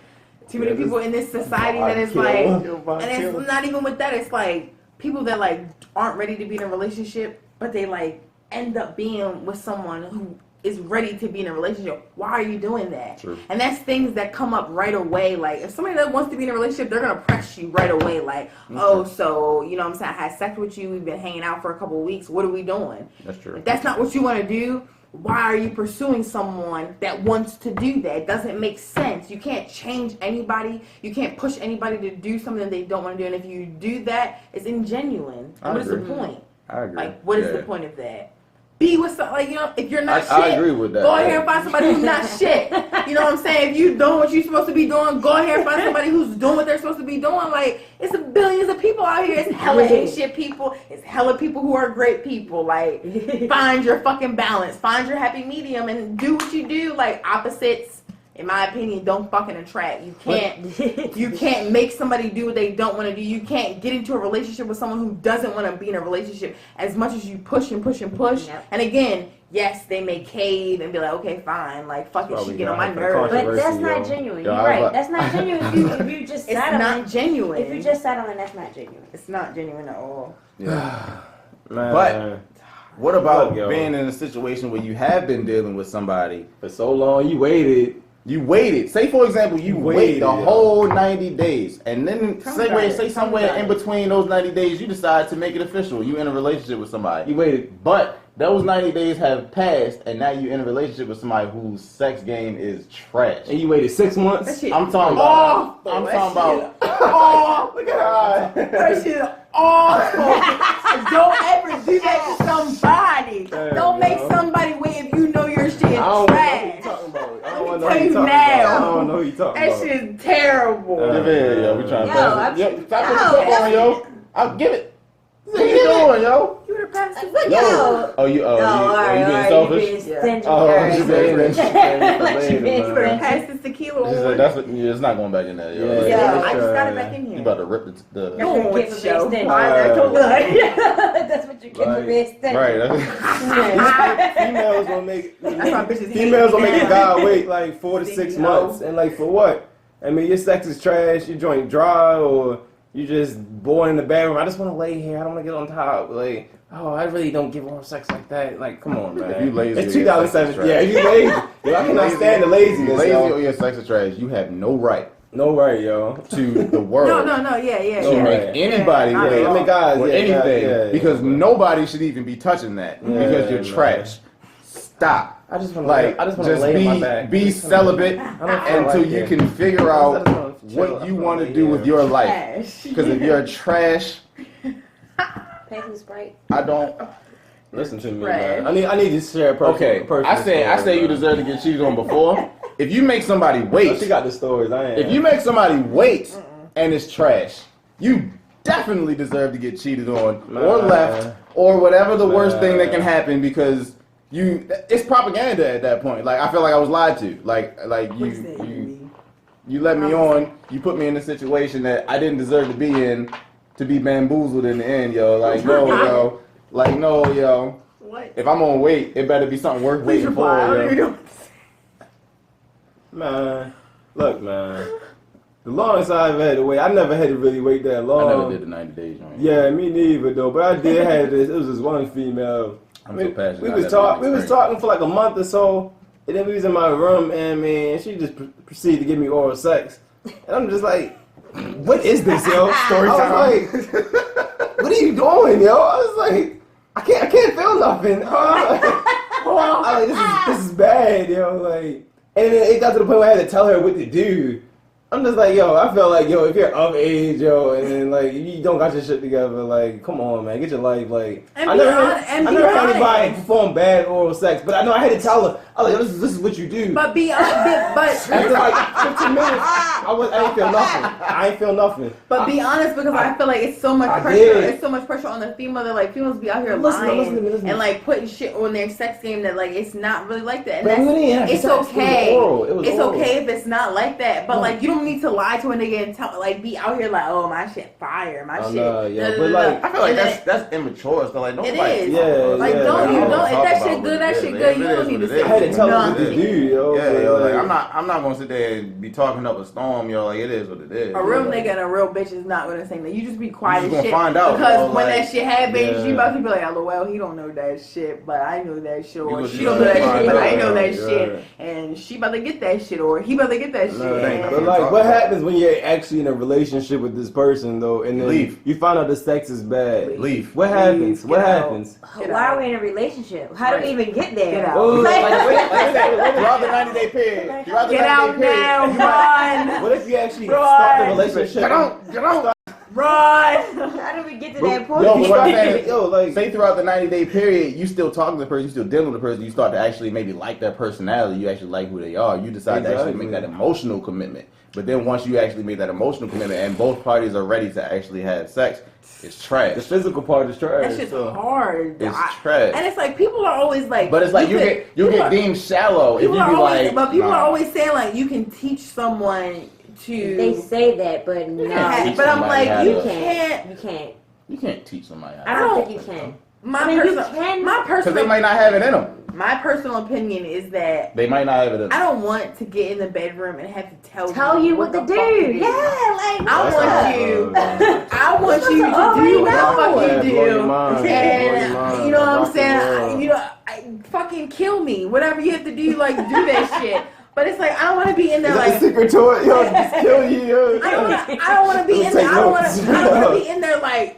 Too many people in this society that is like, and it's not even with that. It's like people that like aren't ready to be in a relationship, but they like end up being with someone who is ready to be in a relationship. Why are you doing that? True. And that's things that come up right away. Like if somebody that wants to be in a relationship, they're gonna press you right away. Like, oh, so you know what I'm saying, I had sex with you, we've been hanging out for a couple of weeks. What are we doing? That's true. If that's not what you want to do, why are you pursuing someone that wants to do that? It doesn't make sense. You can't change anybody. You can't push anybody to do something they don't want to do. And if you do that, it's ingenuine. What is the point? I agree. Like, what is the point of that? Be with some, like, you know, if you're not shit, I agree with that. go ahead and find somebody who's not shit. You know what I'm saying? If you doing what you're supposed to be doing, go ahead and find somebody who's doing what they're supposed to be doing. Like, it's billions of people out here. It's hella ain't shit people. It's hella people who are great people. Like, find your fucking balance. Find your happy medium and do what you do. Like, opposites, in my opinion, don't fucking attract. You can't make somebody do what they don't want to do. You can't get into a relationship with someone who doesn't want to be in a relationship as much as you push and push and push. Yep. And again, yes, they may cave and be like, okay, fine, like, fuck it, she get on my nerves. But that's not genuine. You're right. That's not genuine. If you just it's not genuine. If you just sat on it, that's not genuine. It's not genuine at all. Yeah. But what about being in a situation where you have been dealing with somebody for so long, you waited. Say, for example, you wait the whole 90 days. And then say somewhere in between those 90 days, you decide to make it official. You in a relationship with somebody. You waited. But those 90 days have passed, and now you're in a relationship with somebody whose sex game is trash. And you waited 6 months? I'm talking about. Oh, look at her. That shit awful. Don't ever do that to somebody. Don't make somebody wait if you know your shit is trash. I don't know who you talking about. That shit's terrible. We trying to pass it. Stop putting the cup on, yo. I'll give it. What you doing, yo? You would have passed it. You being selfish? You being stingy. You would have passed this tequila on. It's not going back in there, yo. Yeah, I just got it back in here. You about to rip the You're going to get for being stingy. That's what you get for being stingy. Right. Females will make a guy wait like 4 to 6 months. And like for what? I mean, your sex is trash, your joint dry, or you just bored in the bedroom. I just want to lay here. I don't want to get on top. Like, oh, I really don't give off sex like that. Like, come on, man. If you lazy, it's 2007. Yeah, if you lazy, yo, I cannot stand the laziness. Lazy or your sex is trash. You have no right. No right, yo. To the world. No, yeah. To make anybody wait. I mean, guys, or anything, because nobody should even be touching that because you're trash. Stop. I just want to lay on my back. Be celibate until you can figure out what you want to do with your life. Because if you're trash, Pay some Sprite. I don't. Listen to me, man. I need to share a personal I say you deserve to get cheated on before. If you make somebody wait, she got the stories. If you make somebody wait and it's trash, you definitely deserve to get cheated on or left or whatever the worst thing that can happen because. It's propaganda at that point. Like I feel like I was lied to. Like you let me on. You put me in a situation that I didn't deserve to be in, to be bamboozled in the end, yo. Like no, yo. Like no, yo. What? If I'm gonna wait, it better be something worth waiting for, yo. Man, look, man. The longest I've had to wait, I never had to really wait that long. I never did the 90 days, right? Yeah, me neither though. But I did have this. It was this one female. We was talking for like a month or so, and then we was in my room, and she just proceeded to give me oral sex, and I'm just like, what is this, yo? Story time. I was like, what are you doing, yo? I was like, I can't feel nothing. I like, this is bad, yo. Like, and then it got to the point where I had to tell her what to do. I'm just like, yo, I feel like, yo, if you're of age, yo, and then, like, you don't got your shit together, like, come on, man, get your life, like. I never had anybody perform bad oral sex, but I know I had to tell her, I was like, this is what you do. But after like 15 minutes, I ain't feel nothing. But be honest, because I feel like it's so much pressure. It's so much pressure on the female that like females be out here lying and like putting shit on their sex game that like it's not really like that. And it's okay. It's okay if it's not like that. But like you don't don't need to lie to a nigga and tell, like, be out here like, oh, my shit fire, my shit. Yeah, but like, I feel like that's immature. So like, nobody. It is. Yeah, like, yeah, don't like, you I don't? If talk that about shit good, what that it shit is. good. It You is don't need to what it say I had to tell them what to nothing. do, yo. Yeah, yo, like like, I'm not gonna sit there and be talking up a storm, yo. Like it is what it is. A real like, nigga and a real bitch is not gonna say that. You just be quiet just as gonna shit. find out, because bro, when like, that shit happens, yeah. you about to be like, oh well, he don't know that shit, but I know that shit, or You she gonna don't know that find shit, but I out, know that yeah. shit, and she about to get that shit, or he about to get that shit. No, ain't but nothing like, to talk what about. happens when you're actually in a relationship with this person though, and then Leave. you find out the sex is bad? Leave. What happens? Leave. What Get out. happens? Get Why out. are we in a relationship? How do we even get there? Get out. Oh, Like- Throughout the 90-day period. Throughout the Get 90-day out period, now, you might- run, What if you actually Run. start the relationship? Get out. run. How do we get to that point? Yo, You but what I'm start- saying is, yo, like, say throughout the 90-day period, you still talking to the person, you still dealing with the person, you start to actually maybe like their personality, you actually like who they are, you decide to actually Exactly. make that emotional commitment. But then once you actually make that emotional commitment and both parties are ready to actually have sex, it's trash. the physical part is trash. That shit's so. hard. It's trash. And it's like people are always like, But it's like you people get are- deemed shallow if you be People are always, like, but people nah. are always saying like you can teach someone to. They say that, but You no, can't. teach But I'm somebody how like, to- you can't. You can't. You can't teach somebody I how. don't think you can. My I mean, you personal, can. my Because they personal, might not have it in them. my personal opinion is that They might not have it in I them. don't want to get in the bedroom and have to Tell you what to the do. fuck to Yeah, like I That's want not- you. uh, I want You're you supposed to to do what the already fuck know. you Yeah, do. blow your mind. Blow your And mind. you know what I'm Rock and saying? roll. You know, fucking kill me. Whatever you have to do, like do that shit. But it's like I don't want to be in there Is that the like secret to it? Yo, just kill you. Yo. I don't want to be in there. Take I don't want notes. to be in there like.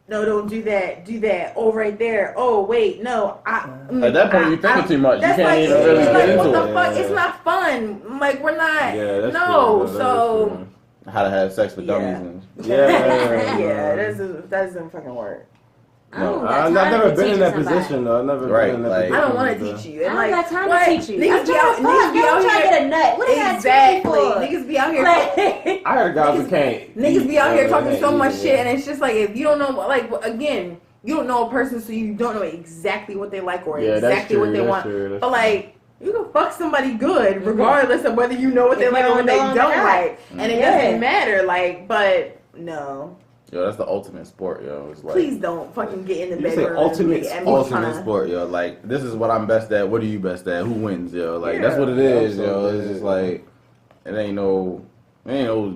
No, don't do that. Do that. Oh, right there. Oh, wait. No. At that point, you're thinking too much. You That's can't like, even it's really like, get what into the it. fuck? It's not fun. Like, we're not. Yeah, that's no. true. That is So, true. How to have sex with Yeah. dummies. And, yeah, that doesn't fucking work. I don't got I've time never to been teach in that somebody. position though. I've never Right, been in that like- position. I don't want to though. teach you. I And don't like, got time what? to teach you. Niggas I'm be out. trying to fuck. Niggas be out I'm trying to here. get a nut. What am Exactly. I teaching Niggas be out here. for? I heard guys who can't. Niggas be out here talking Can't so eat, much yeah. shit, and it's just like if you don't know, like again, you don't know a person, so you don't know exactly what they like or Yeah, that's exactly what true, they that's want. true, that's But true. like, you can fuck somebody good, regardless of whether you know what they If like you or what they don't know don't them or like, and it Yeah. doesn't matter. Like, but no, yo, that's the ultimate sport, yo. It's like, please don't fucking get in the You say bedroom. ultimate and be ultimate tryna- sport, yo. Like, this is what I'm best at. What are you best at? Who wins, yo? Like, that's Yeah. what it is, Yeah, yo. It's absolutely. just like, it ain't no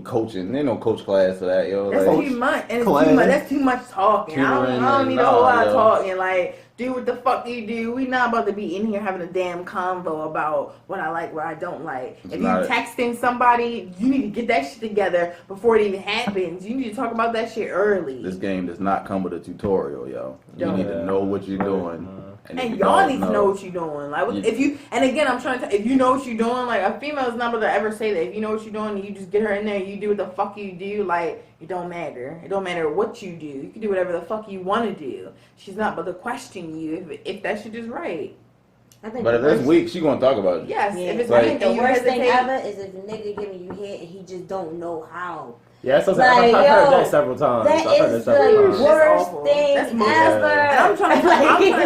coaching. There ain't no coach class for that, yo. That's Like, too much, and it's Class. too much. That's too much talking. I Tutoring don't need a and whole lot nah, of yo. talking. Like, do what the fuck you do. We not about to be in here having a damn convo about what I like, what I don't like. If you not- texting somebody, you need to get that shit together before it even happens. You need to talk about that shit early. this game does not come with a tutorial, yo. You Don't. need to know what you're doing. if And you y'all don't need to know what you're doing. Like, You- if you, and again, I'm trying to, if you know what you're doing, like, a female is not able to ever say that. If you know what you're doing, and you just get her in there, you do what the fuck you do, like, it don't matter. It don't matter what you do. You can do whatever the fuck you want to do. She's not about to question you if that shit is right. I think But the if it's worst- weak, she gonna talk about it. Yes, Yeah. if it's Like- I think the and you worst thing hesitate, ever is if a nigga giving you head and he just don't know how. Yeah, that's what Like, I've heard yo, that several times. That I've heard is that several the times. worst awful. thing That's ever. most- Yeah. and I'm trying to,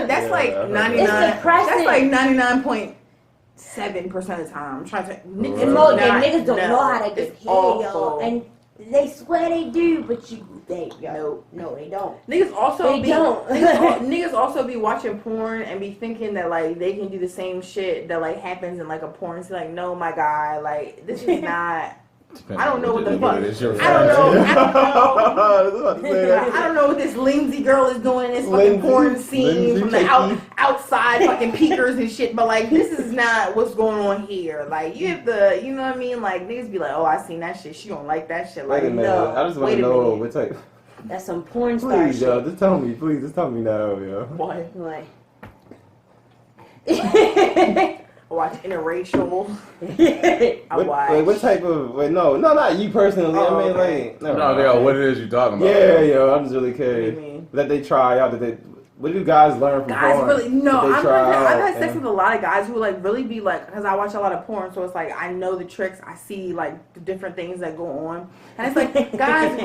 that's Yeah, like I heard that. 99. It's depressing. That's like 99.7% of the time. I'm trying to. Niggas, And, Right. and niggas don't know how to get It's head, yo. awful. And they swear they do, but they Nope. no, they don't. Niggas also They be don't. niggas also be watching porn and be thinking that like they can do the same shit that like happens in like a porn. It's like, no, my guy, like this is not. I don't know what the fuck. It is your I don't know. fault. I was about to say that. I don't know what this Lindsay girl is doing in this fucking porn scene Lindsay from the Cakey. outside fucking peekers and shit. But like, this is not what's going on here. Like, you have to, you know what I mean? Like, niggas be like, oh, I seen that shit. She don't like that shit. Like, Wait a minute. no. I just want Wait to a know minute. what type. That's some porn star Please, shit. yo, just tell me. Please, just tell me now, yo. What? What? Watch interracial. I What, watch. like, what type of? Wait, no, not you personally. Oh, I mean, okay. like, never No, mind. yo, what it is you talking about? Yeah, yo, I'm just really What do you curious. mean? That they try out. That they. What do guys learn from guys porn? really no. That they try I've out had sex and- with a lot of guys who like really be like, because I watch a lot of porn, so it's like I know the tricks. I see like the different things that go on, and it's like guys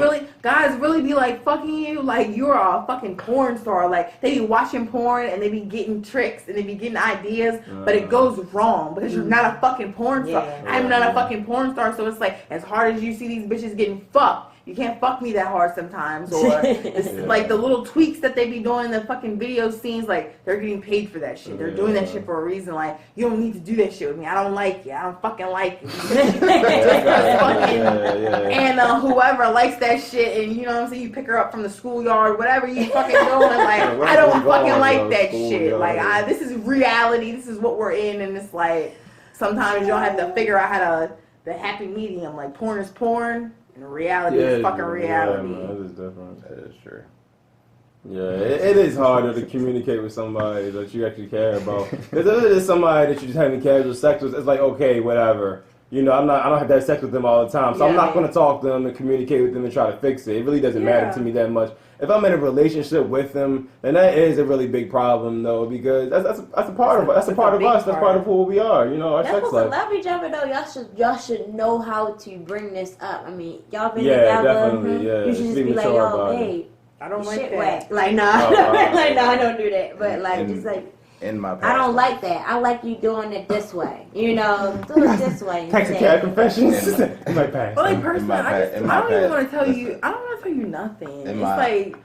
really be like fucking you like you're a fucking porn star. Like they be watching porn and they be getting tricks and they be getting ideas, but it goes wrong because you're not a fucking porn star. Yeah. I'm not a fucking porn star, so it's like as hard as you see these bitches getting fucked. You can't fuck me that hard sometimes, or like the little tweaks that they be doing in the fucking video scenes, like they're getting paid for that shit. They're doing that shit for a reason. Like you don't need to do that shit with me. I don't like you. I don't fucking like you. And whoever likes that shit, and you know what I'm saying, you pick her up from the schoolyard, whatever you fucking doing. Like I don't fucking like that shit. Like this is reality. This is what we're in, and it's like sometimes you don't have to figure out how to the happy medium. Like porn is porn. And reality is fucking reality. Yeah, man, that is different. That is true. Yeah, it is harder to communicate with somebody that you actually care about. Because if it is somebody that you're just having casual sex with, it's like, okay, whatever. You know, I don't have to have sex with them all the time. So I'm not going to talk to them and communicate with them and try to fix it. It really doesn't matter to me that much. If I'm in a relationship with them, then that is a really big problem, though, because that's a part of us. That's part of who we are. You know, our sex life. Love each other though. Y'all should know how to bring this up. I mean, y'all been Yeah, together. definitely. Yeah, You should just be like, yo, hey, I don't like shit that. whack. Like, nah, like, no, I don't do that. But like, just like. In my past I don't life. like that. I like you doing it this way. You know, do it this way. Taxi cab confessions. In my past. But like personally, I don't even want to tell past- you. I don't want to tell you nothing. In It's my- like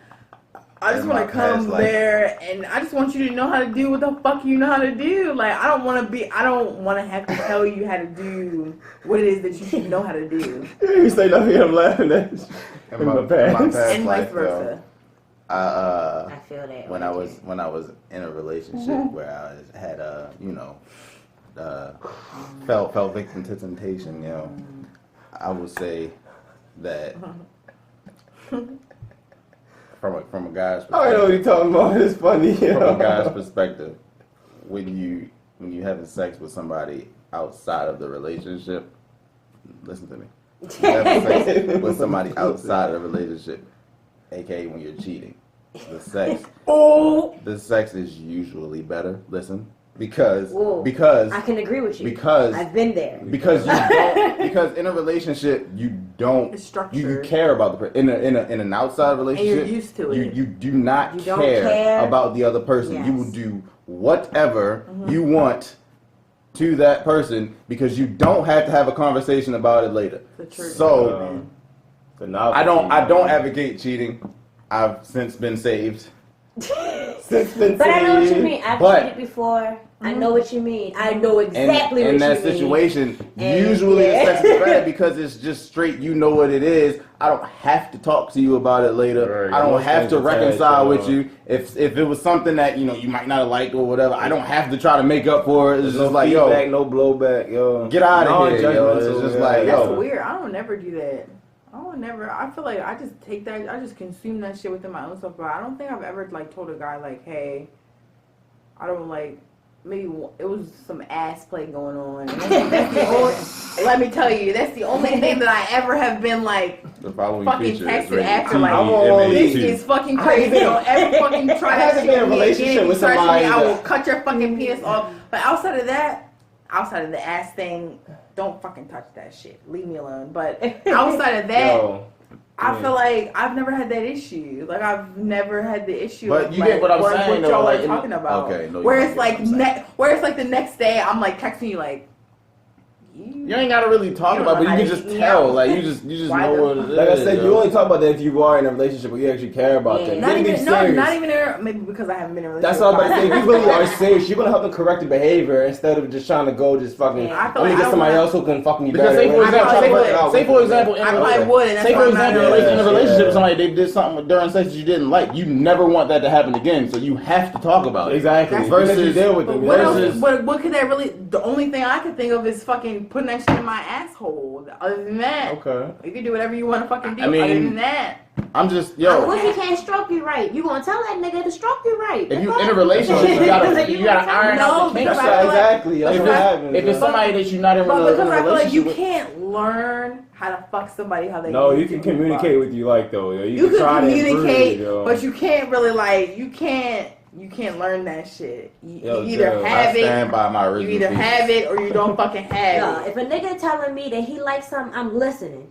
I just in want my to come past life. there, and I just want you to know how to do what the fuck you know how to do. Like I don't want to have to tell you how to do what it is that you should know how to do, You say nothing, I'm laughing at you. In my past. and vice life, versa. I feel that. when I was in a relationship where I had fell victim to temptation, you know, I would say that from a guy's perspective, I know what you're talking about. It's funny. You from a know? guy's perspective, when you having sex with somebody outside of the relationship, listen to me. You having sex with somebody outside of the relationship, aka when you're cheating. The sex is usually better. Listen, because I can agree with you. because I've been there. because you don't, because in a relationship you don't It's structured. you care about the in an outside relationship And you're used to it. you do not You don't care care. about the other person. Yes. You will do whatever you want to that person because you don't have to have a conversation about it later. The truth. So I don't advocate cheating. I've since been saved. But I know what you mean. I've cheated before. I know what you mean. I know exactly what you mean. In that situation, And, usually yeah. the sex is bad because it's just straight. You know what it is. I don't have to talk to you about it later. Right. I don't Most have to things attached, reconcile with you. If it was something that you might not have liked or whatever, I don't have to try to make up for it. It's no just like feedback, yo, no blowback, yo. get out of here. Yo. Non-judgmental, It's just yeah. like That's yo. weird. I don't never do that. I feel like I just take that. I just consume that shit within my own stuff. But I don't think I've ever like told a guy like, hey, I don't like. Maybe it was some ass play going on. That's the only, let me tell you, that's the only thing that I ever have been like The following fucking feature texted is rated after like, TVMA2. this is fucking crazy. Don't ever fucking try that haven't shit been in a with me relationship again. with If you try somebody shit with me, I will that- cut your fucking penis off. But outside of that, outside of the ass thing, don't fucking touch that shit. Leave me alone. But outside of that, Yo, I feel like I've never had that issue. Like I've never had the issue. But of, you like, get what I'm saying, What though, y'all like, are talking about? okay, no, you where don't it's get like what I'm saying. where it's like the next day, I'm like texting you like, You ain't gotta really talk You about, don't but you know can how just to- tell. yeah. Like you just Why know the- what it is. like I said, you yo. only talk about that if you are in a relationship where you actually care about Yeah. them. not Then be even no, serious. not even there. Maybe because I haven't been in a That's relationship. all I'm about to say. If you really are serious, you're gonna help them correct the behavior instead of just trying to go just fucking. Yeah. I feel Let me like get I somebody don't else who can fucking be Because better. say for Let me example, try to say work it out for with example, you. in I a probably would. And that's say why for I'm not example, in a in a relationship Yeah. with somebody, they did something during sex that you didn't like. You never want that to happen again, so you have to talk about it. Exactly. That's Versus you versus- deal with But them. what versus- else? What could that really? The only thing I could think of is fucking putting that shit in my asshole. Other than that, Okay. you can do whatever you want to fucking do. I mean, other than that, I'm just What yo. if he can't stroke you right? You gonna tell that nigga to stroke you right? If The you fuck? in a relationship, you gotta iron No, out the kinks. because That's I right, feel like- exactly. That's If what it's, happens. if it's somebody that you're not in but a because I feel like relationship you with, can't learn how to fuck somebody how they. No, need you to can be communicate fucked. with you like though. Yo. You can try can to communicate, improve, yo. but you can't really like you can't You can't learn that shit. Yo, You either Joe, have I stand by my it, original you either thesis. have it, or you don't fucking have Yeah, it. if a nigga telling me that he likes something, I'm listening.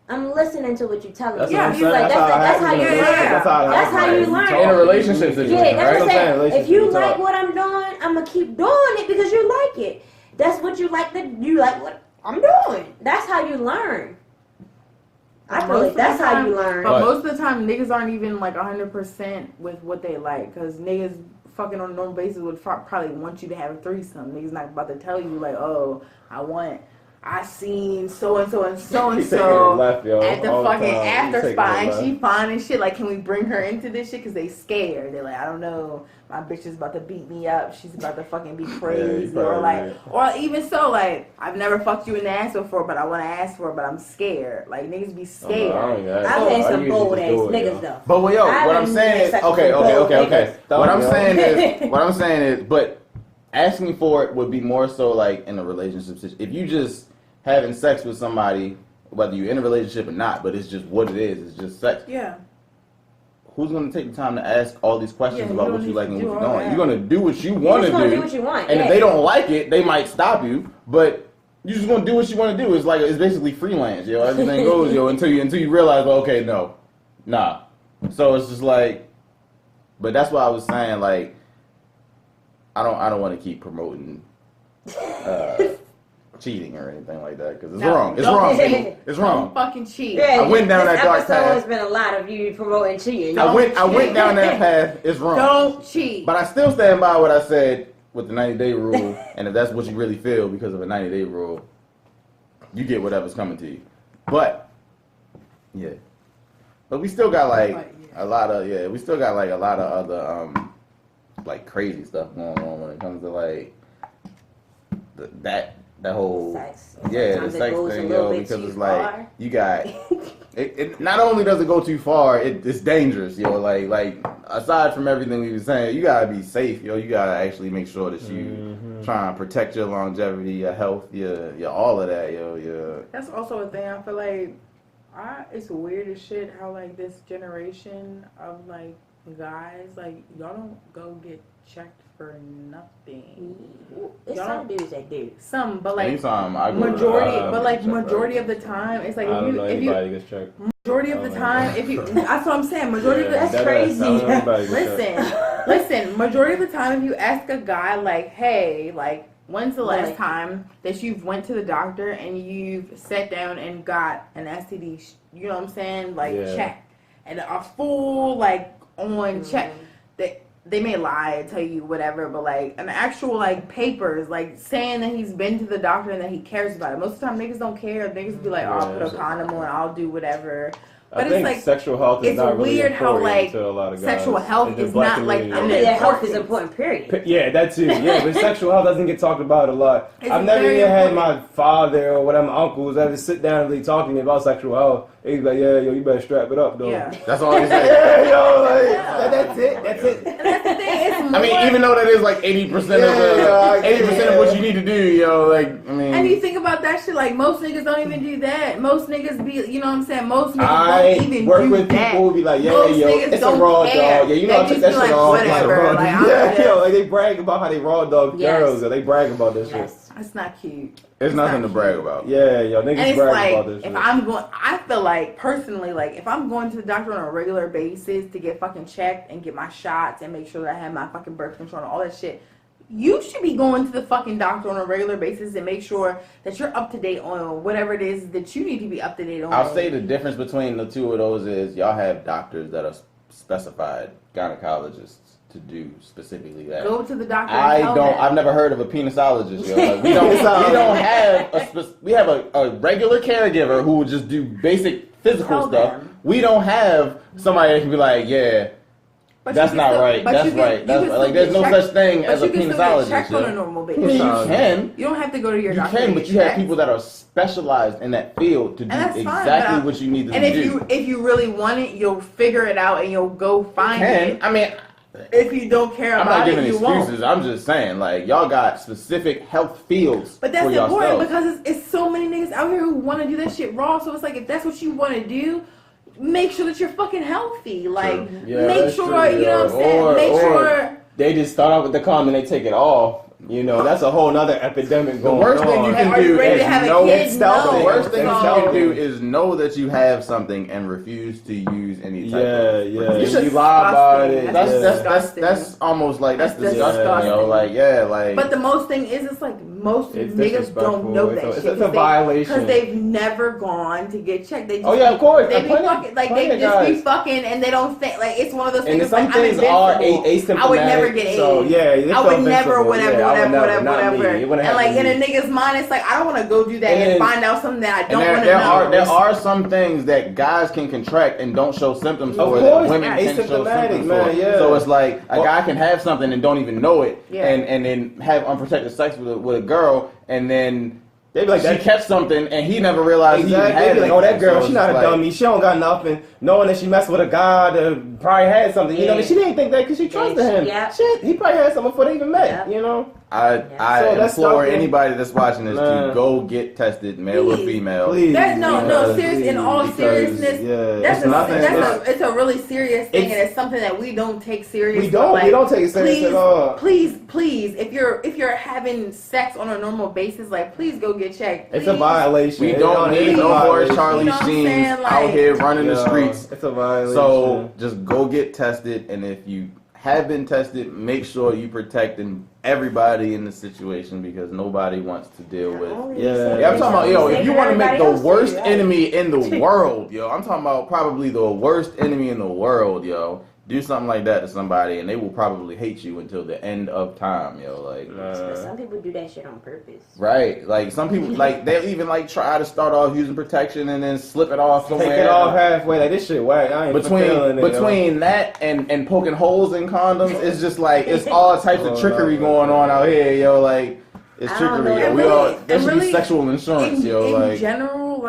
I'm listening to what you telling That's me. what I'm You saying. like, that's how you happens. learn. That's how it That's how happens. you learn. In a relationship situation, Yeah, that's right? what I'm saying. If you Relationship like talk. what I'm doing, I'm gonna keep doing it because you like it. That's what you like. You like what I'm doing. That's how you learn. I feel like that's how you learn. But most of the time, niggas aren't even like 100% with what they like, because niggas fucking on a normal basis would probably want you to have a threesome. Niggas not about to tell you like, oh, I seen so and so and so and so Left, yo, at the all the fucking time. after Taking spot, it and left. she fine and shit. Like, can we bring her into this shit? Because they scared. They're like, I don't know, my bitch is about to beat me up. She's about to fucking be crazy, you or probably like, right. or even so, like, I've never fucked you in the ass before, but I want to ask for it, but I'm scared. Like, niggas be scared. I've had some bold ass niggas though. But well, yo, I've what I'm been saying is, sex with okay. bold niggas. What I'm saying is, but asking for it would be more so like in a relationship situation. If you just having sex with somebody, whether you're in a relationship or not, but it's just what it is. It's just sex. Yeah. Who's gonna take the time to ask all these questions Yeah, about you what don't you need like to and do what you're all doing? that. You're gonna do what you You're want just to gonna do. do what you want. And yeah. if they don't like it, they might stop you. But you just gonna do what you want to do. It's like it's basically freelance, yo. Everything goes, yo, until you realize, well, okay, no, nah. So it's just like, but that's why I was saying, like, I don't want to keep promoting cheating or anything like that because it's wrong. It's wrong. People. It's wrong. Don't fucking cheat. Yeah, I went down this that dark episode path. has been a lot of you promoting cheating. I went down that path. It's wrong. Don't cheat. But I still stand by what I said with the 90-day rule, and if that's what you really feel because of a 90-day rule, you get whatever's coming to you. But yeah, but we still got like a lot of other like crazy stuff going on when it comes to like that whole Sex. the Sometimes it sex goes a thing, little yo, bit because too it's like far. you got it. Not only does it go too far, it's dangerous, yo. Like aside from everything we were saying, you gotta be safe, yo. You gotta actually make sure that you try and protect your longevity, your health, your all of that, yo. That's also a thing. I feel like it's weird as shit how like this generation of like guys, like y'all don't go get checked for nothing. It's Y'all some don't- dudes that do. Some, but like Anytime I go majority, to, but like check majority for of the time, it's like I don't know if you anybody gets checked. majority of the time, if you that's what I'm saying. Majority of the That's crazy. Listen, majority of the time, if you ask a guy like, hey, like, when's the last Like- time that you've went to the doctor and you've sat down and got an STD, you know what I'm saying, like, Yeah. check, and a full, like, on check, they may lie and tell you whatever, but, like, an actual, like, papers, like, saying that he's been to the doctor and that he cares about it. Most of the time, niggas don't care. Niggas be like, oh, I'll put a condom on, I'll do whatever. But I think it's like, sexual health is it's not really weird how, important like, to a lot of guys. sexual health in the is black not, like, community. I mean, that health is important, period. Yeah, that too. Yeah, but sexual health doesn't get talked about a lot. It's I've never very even had important. my father or one of my uncles ever sit down and really talk to me about sexual health. He's like, yeah, yo, you better strap it up, though. yeah. That's all he said. Yeah, yo, like, that's it. That's it. And that's the thing, it's more, I mean, even though that is like 80% of 80% of what you need to do, yo, like, I mean. and you think about that shit, like, most niggas don't even do that. Most niggas be, you know what I'm saying? Most niggas I don't even work do with that. people who be like, yeah, Most yo, niggas it's a don't raw care. dog. Yeah, you know, They I took just that be shit like, off. whatever, like, I'm yeah, just- yo, like they brag about how they raw dog Yes. girls, yo, they brag about this shit. Yes. That's not cute. It's nothing to not brag cute. about. Yeah, yo, And niggas it's brag like, about this if shit. I'm going, I feel like, personally, like, if I'm going to the doctor on a regular basis to get fucking checked and get my shots and make sure that I have my fucking birth control and all that shit, you should be going to the fucking doctor on a regular basis and make sure that you're up to date on whatever it is that you need to be up to date on. I'll say the difference between the two of those is y'all have doctors that are specified gynecologists to do specifically that. Go to the doctor. I and tell don't. them. I've never heard of a penisologist. Yo. Like, we don't have we have a regular caregiver who will just do basic physical Tell stuff. them. We don't have somebody that can be like, yeah, But that's you can not still- right. but That's you can- right. you That's can right. still Like, there's get no checked- such thing but as a you can still get penisologist. checked on a Yo. normal You basis. can. You don't have to go to your You doctor. can, to but get you have checked. people that are specialized in that field to do And that's fine, exactly but what you need to And do. if you really want it, you'll figure it out and you'll go find Can. it. I mean, If you don't care I'm about not it, giving you excuses. won't. I'm just saying, like, y'all got specific health fields But that's for important yourself. because it's so many niggas out here who want to do that shit raw. So it's like, if that's what you want to do, make sure that you're fucking healthy. Like, Yeah, make that's sure, true, you know what I'm yeah. saying? Make Or sure. they just start out with the condom and they take it off. You know, that's a whole nother epidemic going on. The worst thing you can do is know it's no. The worst thing you So- can do is know that you have something and refuse to use any type of. You lie about it. That's almost like that's disgusting. Yo, like like. But the most thing is, it's like most niggas don't know that shit. It's a violation because they've never gone to get checked. They just, of course. They be fucking, like they just be fucking, and they don't think like it's one of those things. And some like things are asymptomatic. I would never get AIDS. So I would never, whatever. And like in me. a nigga's mind, it's like I don't want to go do that and find out something that I don't want to know. There are some things that guys can contract and don't show symptoms for Of that course, women can show symptoms for. Yeah. So it's like a guy can have something and don't even know it, and then have unprotected sex with a girl, and then they be like, she kept something and he never realized he even had it. Like, oh, that girl, she not a like, dummy. She don't got nothing. Knowing that she messed with a guy that probably had something. You know, but she didn't think that because she trusted him. Shit, he probably had something before they even met. You know. I implore anybody that's watching this to go get tested, male or female. Please. That's serious. In all seriousness, it's a really serious thing, and it's something that we don't take serious. We don't take it serious at all. Please, if you're having sex on a normal basis, like please go get checked. Please. It's a violation. We don't need no more Charlie Sheens out here running the streets. It's a violation. So just go get tested, and if you have been tested, make sure you protecting everybody in the situation because nobody wants to deal with. I'm talking about if you want to make the worst enemy in the world, I'm talking about probably the worst enemy in the world, do something like that to somebody and they will probably hate you until the end of time, some people do that shit on purpose. Right. Like some people they'll even try to start off using protection and then slip it off somewhere. Take it off halfway. Like this shit whack. I ain't between that and poking holes in condoms, it's just like it's all types of trickery going on out here, it's trickery. There should be sexual insurance, in general,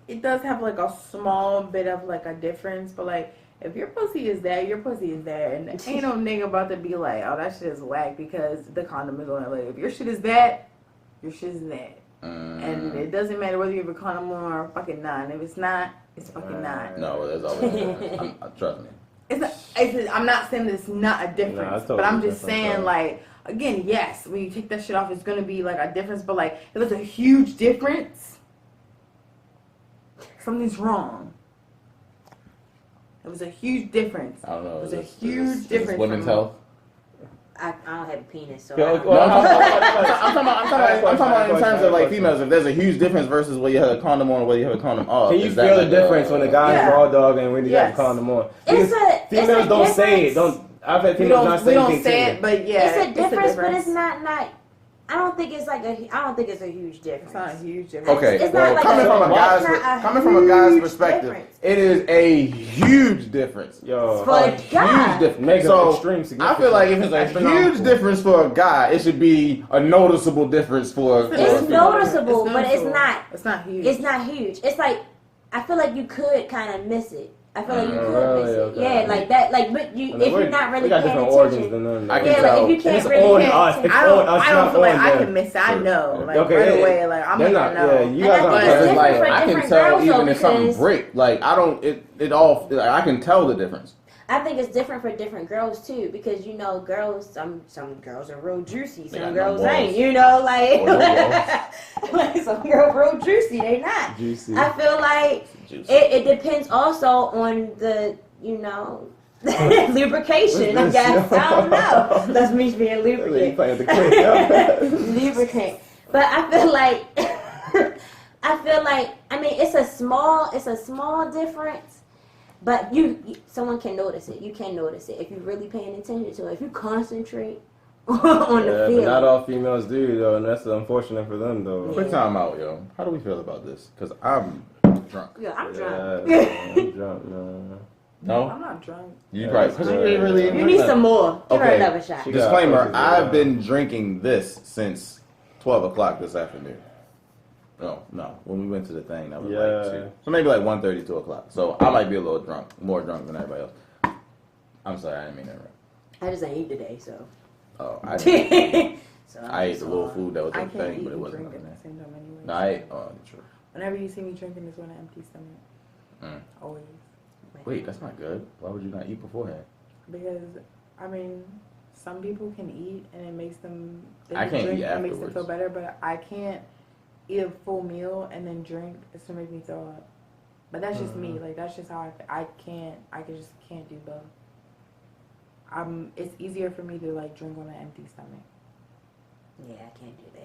it does have a small bit of a difference, but if your pussy is there, your pussy is there. And ain't no nigga about to be like, oh, that shit is whack because the condom is on it. If your shit is that, your shit is that. And it doesn't matter whether you have a condom on or a fucking non. If it's not, it's fucking not. No, there's always trust me. I'm not saying there's not a difference. But I'm just saying, again, yes, when you take that shit off, it's going to be a difference. But if it's a huge difference, something's wrong. It was a huge difference. I don't know. It was a huge difference. Women's health. I don't have a penis, so. I'm talking about in terms of females. If there's a huge difference versus whether you have a condom on or whether you have a condom off. Can you feel the difference when the guy's raw dog and when you got a condom on? Females don't say it. I've had females not say anything. We don't say it, but it's a difference, but it's not. I don't think it's a huge difference. It's not a huge difference. Okay, it's well, coming from a guy's perspective, difference. It is a huge difference. For a guy. Huge difference. I feel like if it's a huge difference for a guy, it should be a noticeable difference for. It's noticeable, but it's not. It's not huge. It's not huge. It's I feel like you could kind of miss it. I feel like you could miss it. Okay. Yeah, like that. But if you're not really paying attention. I can tell. If you can't really pay attention. I don't feel like I can miss it. I know. Right away. I'm not gonna know. Yeah, you guys I can tell even if something break. I don't. It all. I can tell the difference. I think it's different for different girls too, because girls, some girls are real juicy, some girls ain't. Some girls real juicy, they not. Juicy. I feel like it depends also on the lubrication. I guess I don't know. That's me being lubricant. Lubricant, but I feel like it's a small difference. But someone can notice it. You can notice it if you're really paying attention to it. If you concentrate on the field. But not all females do, though, and that's unfortunate for them, though. Quick time out, yo. How do we feel about this? Because I'm drunk. Yeah, I'm drunk. I'm drunk, no. No? I'm not drunk. You right. You need some more. Give her another shot. Disclaimer, I've been drinking this since 12 o'clock this afternoon. No. When we went to the thing, that was 2. So maybe 1:30, 2 o'clock. So I might be a little drunk, more drunk than everybody else. I'm sorry, I didn't mean that right. I just ain't eat today, so. Oh, I didn't. I ate the little food that was in the thing, but it wasn't nothing there. No, I ate. Oh, true. Whenever you see me drinking, it's on an empty stomach. Always. Wait, that's not good. Why would you not eat beforehand? Because, some people can eat and it makes them. I can't drink eat and it makes them afterwards. feel better, but I can't eat a full meal and then drink. It's gonna make me throw up. But that's just me. Like that's just how I just can't do both. It's easier for me to like drink on an empty stomach. Yeah, I can't do that.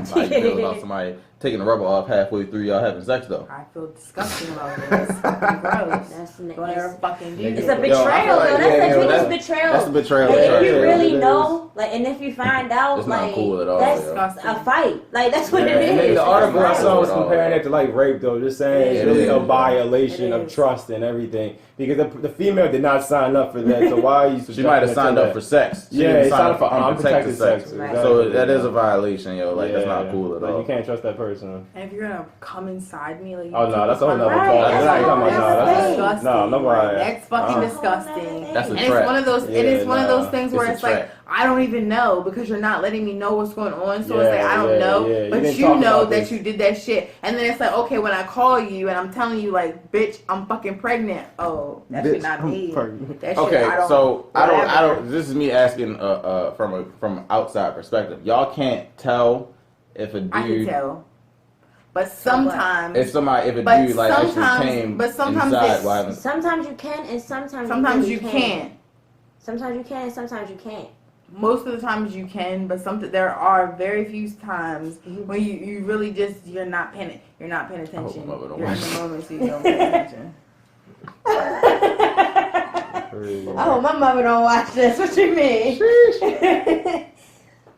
How you feel about somebody taking the rubber off halfway through y'all having sex though? I feel disgusting about it. It's fucking gross. That's Don't ever fucking do It's that. a betrayal, though. That's the biggest betrayal. That's a betrayal. Like, if right you there. really It know, like, and if you find out, It's not like, cool at all, that's yo. a fight. Like, that's what Yeah, it is. and then It's the a article I fight. saw was It is. comparing it to like rape, though, just saying it's It really is. a violation It of is. trust and everything. Because the female did not sign up for that, so why are you? She might have signed up for sex. She Yeah, didn't they sign signed up up for unprotected sex. Right. So that is a violation, yo. Like that's not cool at Like, all. you can't trust that person. And if you're gonna come inside me, like Oh no, that's a whole nother Right, talk. that's That's a whole not nother no, thing. that's disgusting. no, nobody. Like, that's fucking Uh-uh. disgusting. That's a And trap. it's one of those. Yeah, and it's one of those nah. things where It's a it's like trap. I don't even know because you're not letting me know what's going on. So it's Yeah, like I don't yeah, know, yeah. You but didn't you talk know about that this. you did that shit. And then it's like okay, when I call you and I'm telling you like, bitch, I'm fucking pregnant. Oh, that shit not me. That shit, Okay, I don't, so I whatever. don't. This is me asking from an outside perspective. Y'all can't tell if a dude, I can tell, but sometimes if a But dude like actually sometimes- came but sometimes inside it's- while having. Sometimes you can, and sometimes sometimes really you can't. Sometimes you can, and sometimes you can't. Most of the times you can, but there are very few times when you really just you're not paying attention. Mother don't You're in watch. the moment, so you don't pay attention. I hope my mother don't watch this. What you mean?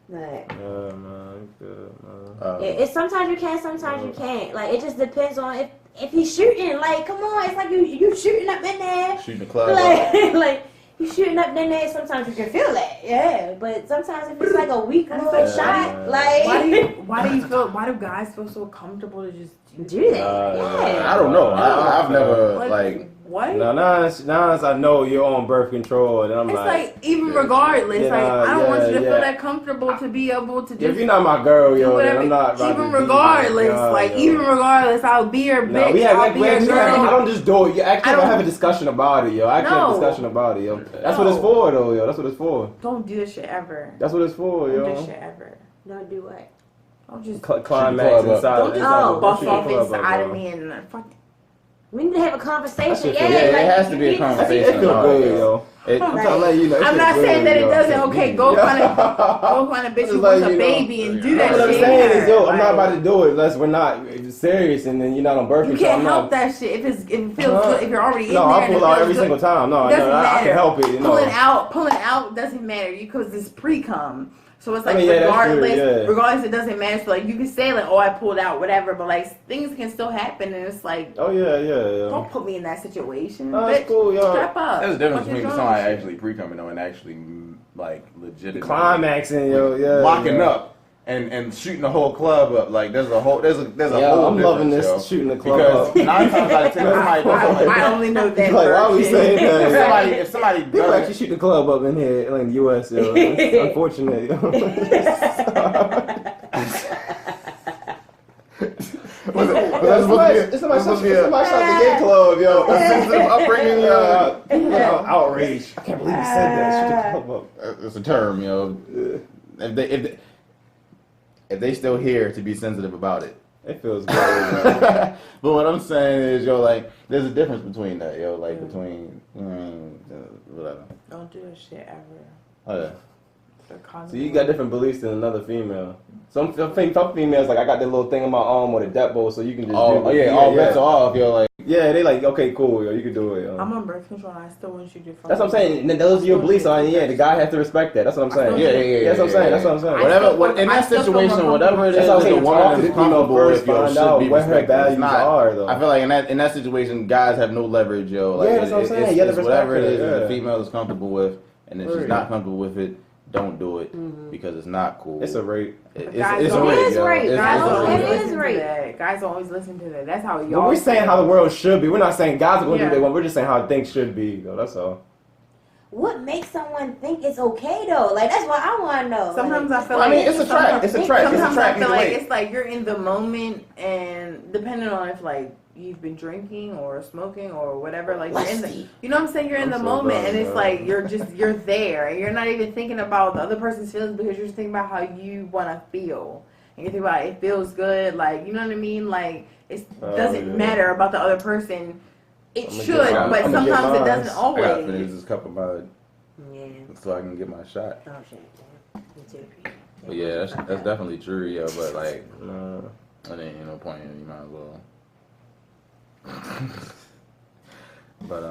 Like, Yeah, man, good, man. it's sometimes you can, sometimes you can't. Like it just depends on if he's shooting. Like come on, it's like you shooting up in there. Shooting the club. up. Like you shooting up in there. Sometimes you can feel that, yeah. But sometimes if it's like a weak little shot, like Why do guys feel so comfortable to just do that? Yeah. I don't know. I've never what? Now I know you're on birth control, and I'm It's like, like even regardless, Yeah, like I don't want you to yeah. feel that comfortable to be able to if just you're not my girl, do yo, then whatever. I'm not. about Even to be regardless, my like yo. even regardless, I'll be your No, bitch. I'll be your I girl. don't just do it. You actually I don't- have a discussion about it, yo. Actually have a No. discussion about it, yo. That's what it's for, though, yo. That's what it's for. Don't do this shit ever. That's what it's for, Don't do yo. this shit ever. Don't do what? Don't just Climax Shoot the club up. inside. don't just inside the- bust shoot the off club up, inside yo. of me and fuck. We need to have a conversation. That shit Yeah, feel- Yeah, like, it has to be a you- conversation. It feel good, yo. It, I'm trying to let you know. I'm not saying that it doesn't. Okay, go find a bitch who Just wants like, a you know, baby and do yeah. that What I'm shit. saying is, yo, I'm not Like, about to do it unless we're not serious, and then you're not on birth You control. can't I'm help not. that shit if it feels good. If you're already in No, there, I and pull it out feels every good. single time. No, It doesn't I matter. can help it. You know. Pulling out doesn't matter because it's pre-cum. So it's like I mean, yeah, that's true, regardless, yeah. regardless, it doesn't matter. So like you can say like, oh, I pulled out, whatever, but like things can still happen, and it's like, Oh yeah. don't put me in that situation. No, bitch. that's cool, yo. Strap up. there's a difference What you between doing? somebody actually pre-coming though and actually like legitimately Climaxing, yo, yeah. locking yeah. up and shooting the whole club up. Like there's a whole Yo, whole I'm loving this difference, yo. shooting the club Because up. 9 times out of 10 somebody does something like I only know that. Like, why we version. saying that? if somebody People does actually shoot the club up in here in the U.S. Yo. It's unfortunate. It's somebody shot the gay club, yo. sensitive upbringing, Outrage. I can't believe you said that. Shoot the club up. it's a term, yo. If they still here to be sensitive about it. It feels good. Yo. But what I'm saying is, yo, like, there's a difference between that, yo, like, between, whatever. Don't do this shit ever. Oh, yeah. So you got different beliefs than another female. Some females like I got that little thing in my arm with a death bowl, so you can just do it. All bets are off, yo, like, Yeah, they like okay, cool, yo, you can do it. Yo. I'm on birth control and I still want you to. That's what I'm saying. And those are your beliefs, and yeah, the guy has to respect that. That's what I'm saying. Yeah. That's what I'm saying. That's what I'm saying. Whatever, in that situation, whatever it is, That's what I'm that saying. the Talk woman to is the female comfortable first, with, yo, find should out be what her respected. It's values not- are, though. I feel like in that situation, guys have no leverage, yo. Like, Yeah, that's what I'm saying. You have to it's whatever it respect is it, that yeah. the female is comfortable with, and if she's Right. not comfortable with it, don't do it because it's not cool. It's a rape. It's Guys a don't- rape, It is yo. rape. It's Guys a don't- rape. it is rape. Guys don't always listen to that. That's how But y'all. we're saying how the world should be. We're not saying guys are going to do Yeah. what they want. We're just saying how things should be, though. That's all. What makes someone think it's okay though? Like that's what I want to know. Sometimes like, I feel I like mean, it's a trap. It's a trap. It's a Sometimes trap I feel either like way. it's like you're in the moment, and depending on if like you've been drinking or smoking or whatever. Like you're in the, Lusty. you know what I'm saying? You're in the so moment, done, and it's bro. like you're there, and you're not even thinking about the other person's feelings because you're just thinking about how you want to feel, and you think about it feels good, like you know what I mean? Like it doesn't matter about the other person. It should, but sometimes it doesn't I always. gotta finish this cup of mine Yeah. so I can get my shot. Oh shit. Yeah. Me too. But yeah, that's definitely true, yo. But like, Nah. it ain't no point in. You might as well. But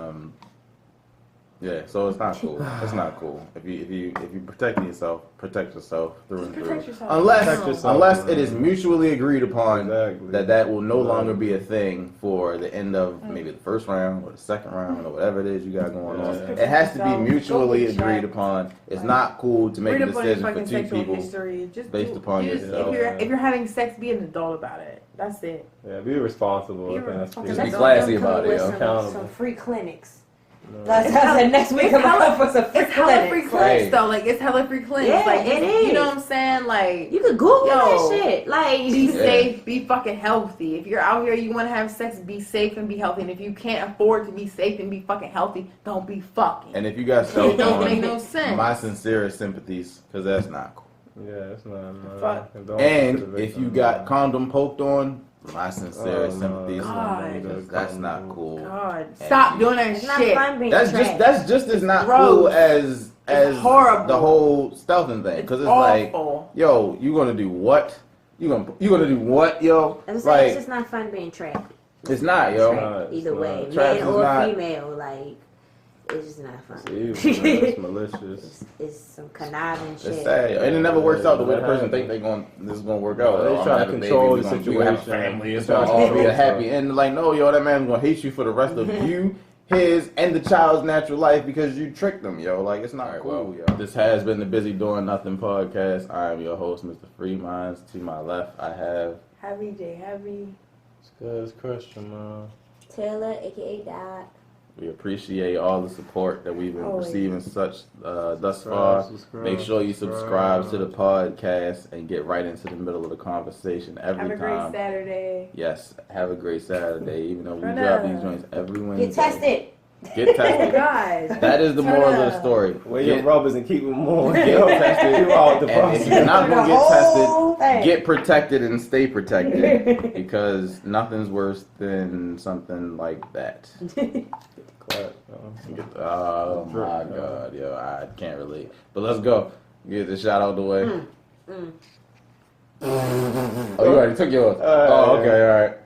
yeah. So it's not cool. It's not cool. If you protect yourself through and through. Protect yourself. Protect yourself, Unless man. it is mutually agreed upon Exactly. that will no longer be a thing for the end of maybe the first round or the second round or whatever it is you got going on. Yeah. It has to be mutually Go get agreed checked. upon. It's not cool to make Read a up on your decision for fucking two sexual people. history. Just based upon yourself. If you're having sex, be an adult about it. That's it. Yeah, be responsible. Be I think that's responsible. Just key. be Let's classy come about it, with yo. some Accountable. free clinics. No. That's how I said next week. It's I'm hella- up for some free It's hella free clinics. clinics Like- though. Like it's hella free clinics. Yeah, like it You know is. what I'm saying? Like You could Google Yo. that shit. Like, be Yeah. safe, be fucking healthy. If you're out here, you want to have sex, be safe and be healthy. And if you can't afford to be safe and be fucking healthy, don't be fucking. And if you got It stuff don't make on, no sense. my sincerest sympathies, because that's not cool. Yeah, it's not. Nah. Fuck. Don't And put the if victim you got on. condom poked on, my sincerest Oh, sympathies. God. Because that's not cool. God, stop doing that it's not shit. fun being That's trapped. just as not Gross. cool as horrible. the whole stealthing thing. Because it's like, awful. yo, you gonna do what? You gonna do what, yo? I'm saying it's Like, just not fun being trapped. it's not, yo. Trapped either it's way, not. Trapped man is or not- female. Like, it's just not fun. It's evil, man. It's malicious. It's some conniving shit. It's sad, yo. And it never works out the way the person Yeah. think this is gonna work out. They Oh, I'm try to gonna have a control baby, the we gonna have a situation. family. It's They try gonna to all be a control happy end. Like, no, yo, that man's gonna hate you for the rest of you, his, and the child's natural life because you tricked them, yo. Like, it's not cool, yo. This has been the Busy Doing Nothing podcast. I am your host, Mr. Freeminds. To my left, I have. Heavy J, heavy. It's good as Christian, man. Taylor, aka Dot. We appreciate all the support that we've been Always. receiving thus far. Make sure you subscribe to the podcast and get right into the middle of the conversation every Have a great time. Saturday. Yes, have a great Saturday. Even though we Turn drop up. these joints every Wednesday. Get tested. Get Oh tested. God. That is the Turn moral of the up. story. Wear your Get, rubbers and keep them on. get Yo, tested. you out the And if process. you're not going to The get whole tested, thing. get protected and stay protected. Because nothing's worse than something like that. Clap, yo. Oh my God, yo, I can't relate. But let's go. Get the shot out the way. Oh, you already took yours. Oh, okay, all right.